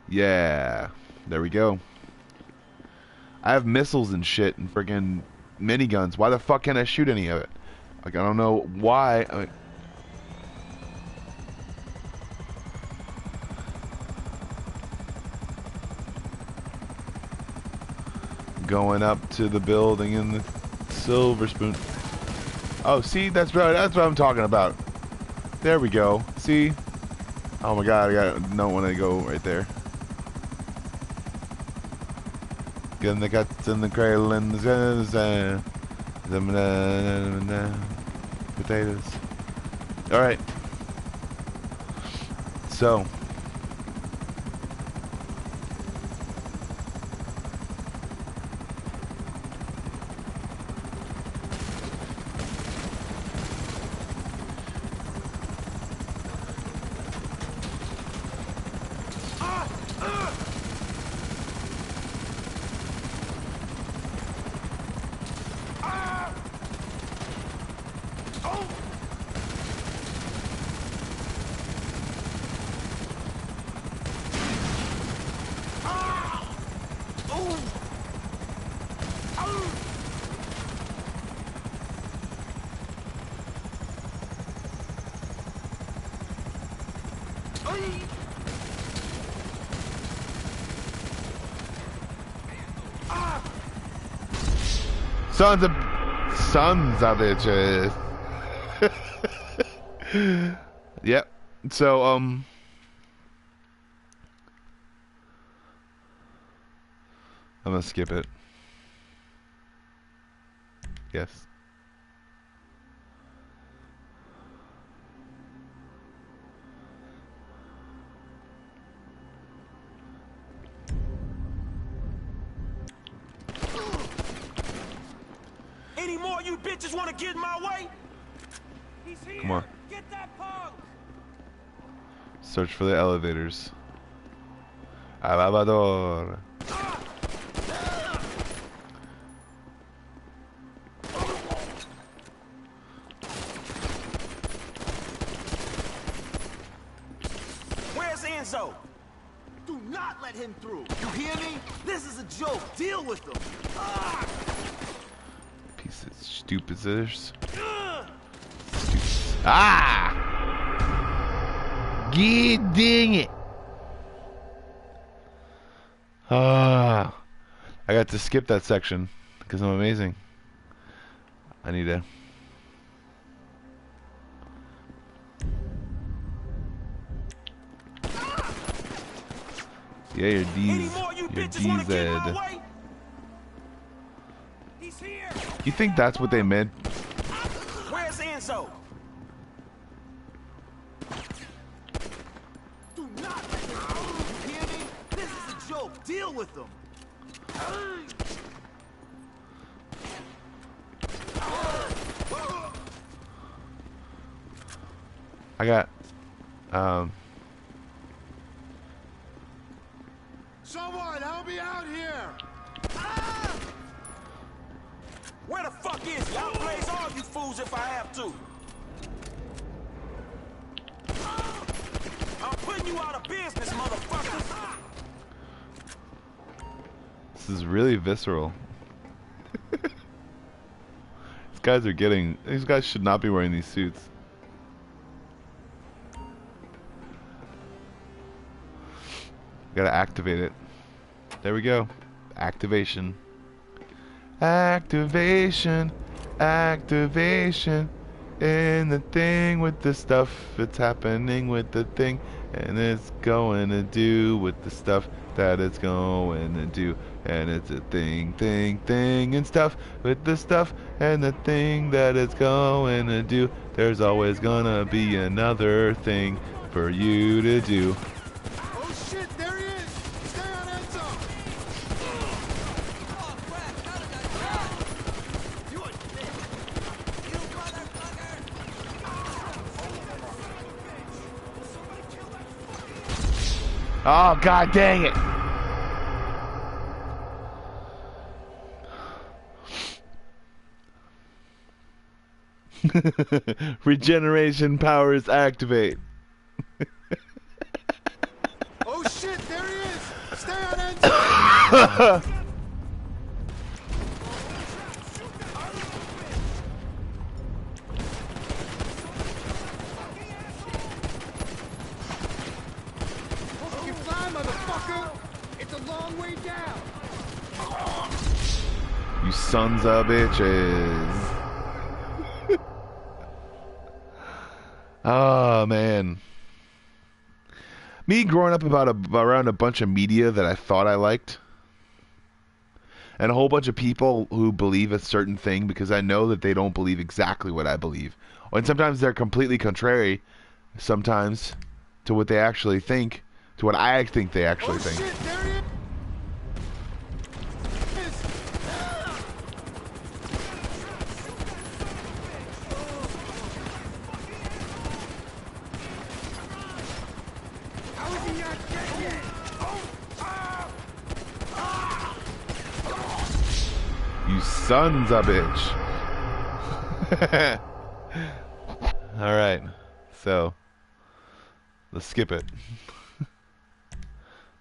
Yeah. There we go. I have missiles and shit and friggin' miniguns. Why the fuck can't I shoot any of it? Like, I don't know why. I mean, going up to the building in the silver spoon. Oh, see, that's right. That's what I'm talking about. There we go. See? Oh my god, I don't want to go right there. Getting the guts and the cradle and the potatoes. All right. So. Sons of bitches. Yep. So I'm gonna skip it. Yes. Any more you bitches want to get in my way? He's here. Come on. Get that punk. Search for the elevators. Elevador. Where's Enzo? Do not let him through. You hear me? This is a joke. Deal with them. Ah! Piece of stupid scissors. Ah! God dang it! Ah! I got to skip that section because I'm amazing. I need to. Yeah, your D's. Your DZ. He's here. You think that's what they meant? Where's Enzo? Do not let him through. You hear me? This is a joke. Deal with them. I got, Someone help me out here! Where the fuck is he? I'll blaze all you fools if I have to. I'm putting you out of business, motherfuckers. this is really visceral. These guys should not be wearing these suits. Gotta activate it. There we go. Activation. Activation. Activation. In the thing with the stuff. It's happening with the thing. And it's going to do with the stuff that it's going to do. And it's a thing, and stuff with the stuff and the thing that it's going to do. There's always gonna be another thing for you to do. Oh shit, there he is! Stay on Enzo! Oh crap, how did I die? You are dead. You motherfucker! Oh, god dang it! Regeneration powers activate. Oh shit, there he is! Stay on Enzo! You can fly, motherfucker! It's a long way down! You sons of bitches. Oh man. Me growing up around a bunch of media that I thought I liked, and a whole bunch of people who believe a certain thing because I know that they don't believe exactly what I believe. And sometimes they're completely contrary sometimes to what they actually think, to what I think they actually think. Shit, there he is! How is he not dead yet? You sons of bitch. Alright, so let's skip it.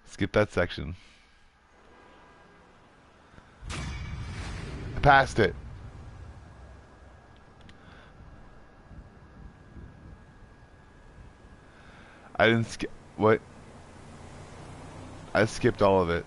Skip that section. I passed it. I didn't skip. What? I skipped all of it.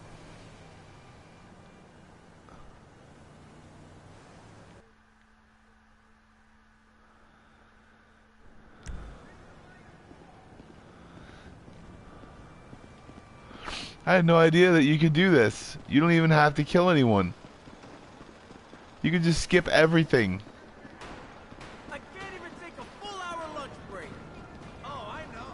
I had no idea that you could do this. You don't even have to kill anyone. You can just skip everything. I can't even take a full hour lunch break. Oh, I know.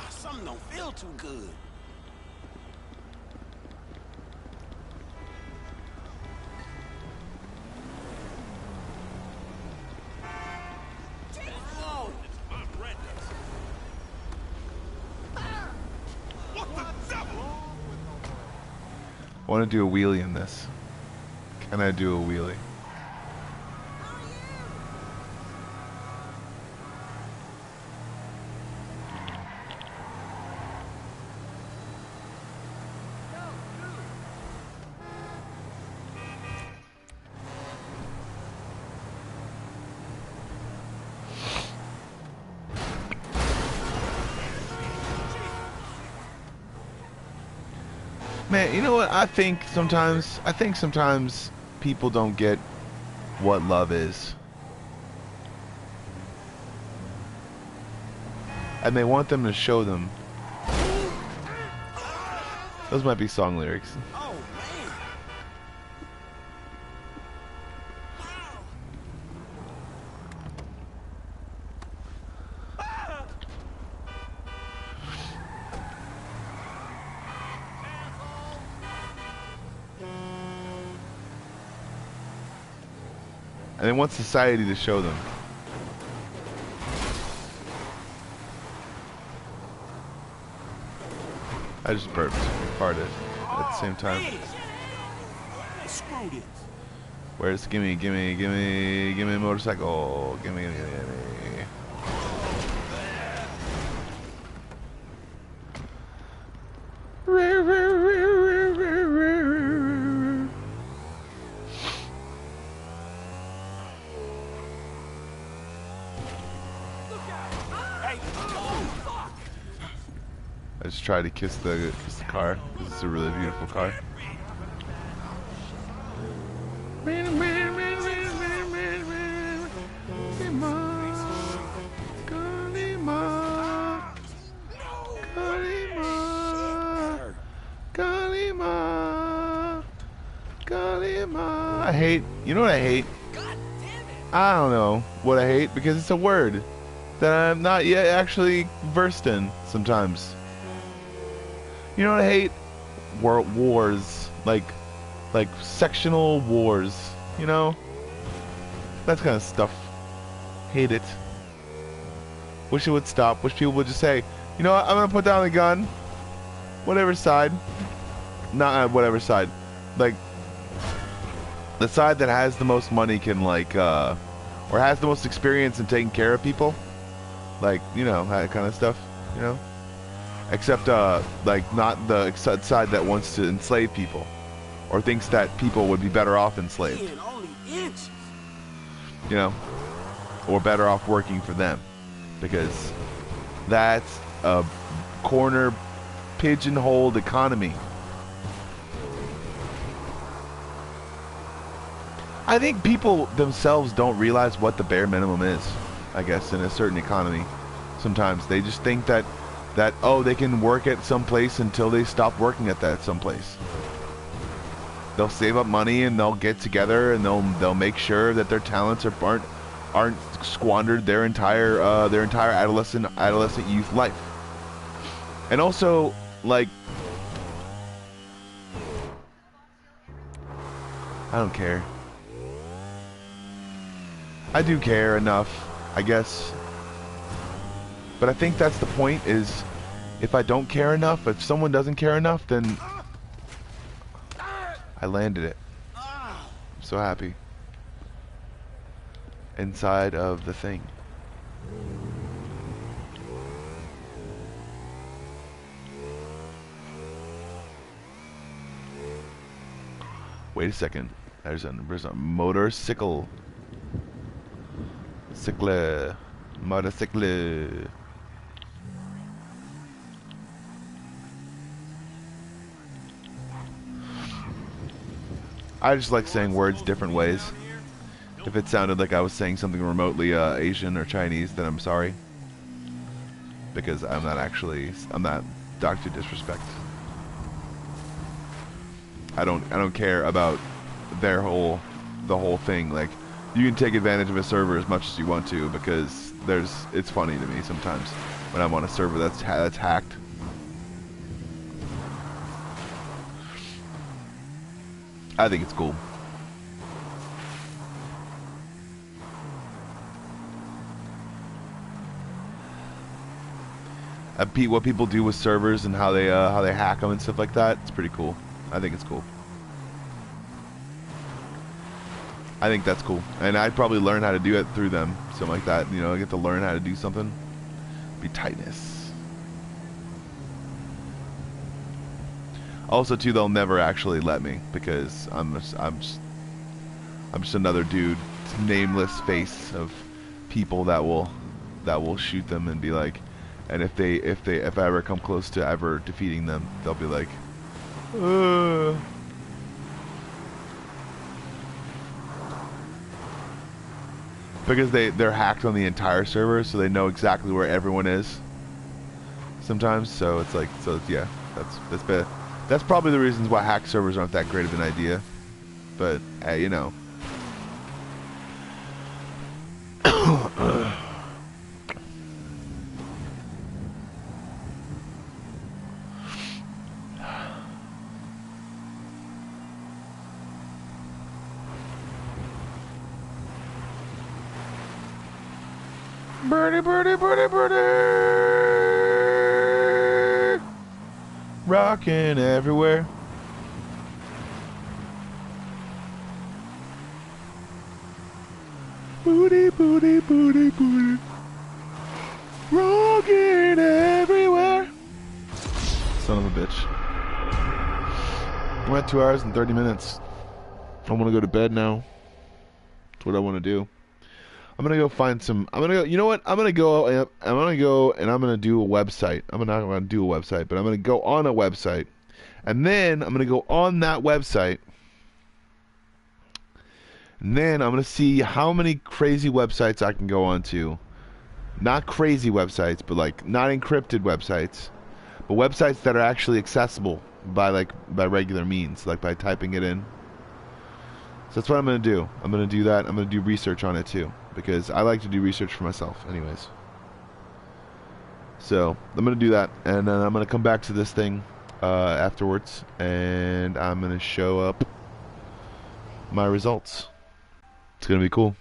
Something don't feel too good. Whoa, it's horrendous. What the devil? I want to do a wheelie in this. Can I do a wheelie? Man, you know what? I think sometimes people don't get what love is. And they want them to show them. Those might be song lyrics. Oh, man. And they want society to show them. I just burped and farted at the same time. Man. Screw this. Where's gimme a motorcycle. Gimme. Hey, oh, fuck. I just tried to kiss the car. This is a really beautiful car. I hate, you know what I hate? I don't know what I hate because it's a word that I'm not yet actually versed in sometimes. You know what I hate? Wars, like sectional wars, you know? That kind of stuff. Hate it. Wish it would stop. Wish people would just say, you know what, I'm gonna put down the gun. Whatever side. Not whatever side. Like, the side that has the most money can, like, or has the most experience in taking care of people. Like, you know, that kind of stuff, you know? Except, like, not the side that wants to enslave people. Or thinks that people would be better off enslaved. Man, only inches. You know? Or better off working for them. Because that's a corner pigeonholed economy. I think people themselves don't realize what the bare minimum is, I guess, in a certain economy. Sometimes they just think that oh, they can work at some place until they stop working at that someplace. They'll save up money and they'll get together and they'll make sure that their talents aren't squandered their entire adolescent youth life. And also, like, I don't care. I do care enough, I guess. But I think that's the point, is if I don't care enough, if someone doesn't care enough, then I landed it. I'm so happy. Inside of the thing. Wait a second. There's a motorcycle. Cycle. Motorcycle. I just like saying words different ways. If it sounded like I was saying something remotely Asian or Chinese, then I'm sorry. Because I'm not Dr. Disrespect. I don't care about the whole thing. Like, you can take advantage of a server as much as you want to, because it's funny to me sometimes when I'm on a server that's hacked. I think it's cool. What people do with servers and how they hack them and stuff like that, it's pretty cool. I think it's cool. I think that's cool, and I'd probably learn how to do it through them, something like that. You know, I get to learn how to do something. Be tightness. Also, too, they'll never actually let me because I'm just another dude, nameless face of people that will shoot them and be like, and if I ever come close to ever defeating them, they'll be like, because they're hacked on the entire server, so they know exactly where everyone is. Sometimes, so it's like, yeah, that's probably the reasons why hack servers aren't that great of an idea. But hey, you know. Birdie, birdie, birdie, birdie, rocking everywhere. Booty, booty, booty, booty, rocking everywhere. Son of a bitch. We're at 2 hours and 30 minutes. I want to go to bed now. That's what I want to do. I'm gonna go find some. You know what? I'm gonna go and I'm gonna do a website. I'm not gonna do a website, but I'm gonna go on a website, and then I'm gonna go on that website, and then I'm gonna see how many crazy websites I can go onto. Not crazy websites, but like not encrypted websites, but websites that are actually accessible by regular means, like by typing it in. So that's what I'm gonna do. I'm gonna do that. I'm gonna do research on it too, because I like to do research for myself anyways. So I'm going to do that, and then I'm going to come back to this thing afterwards, and I'm going to show up my results. It's going to be cool.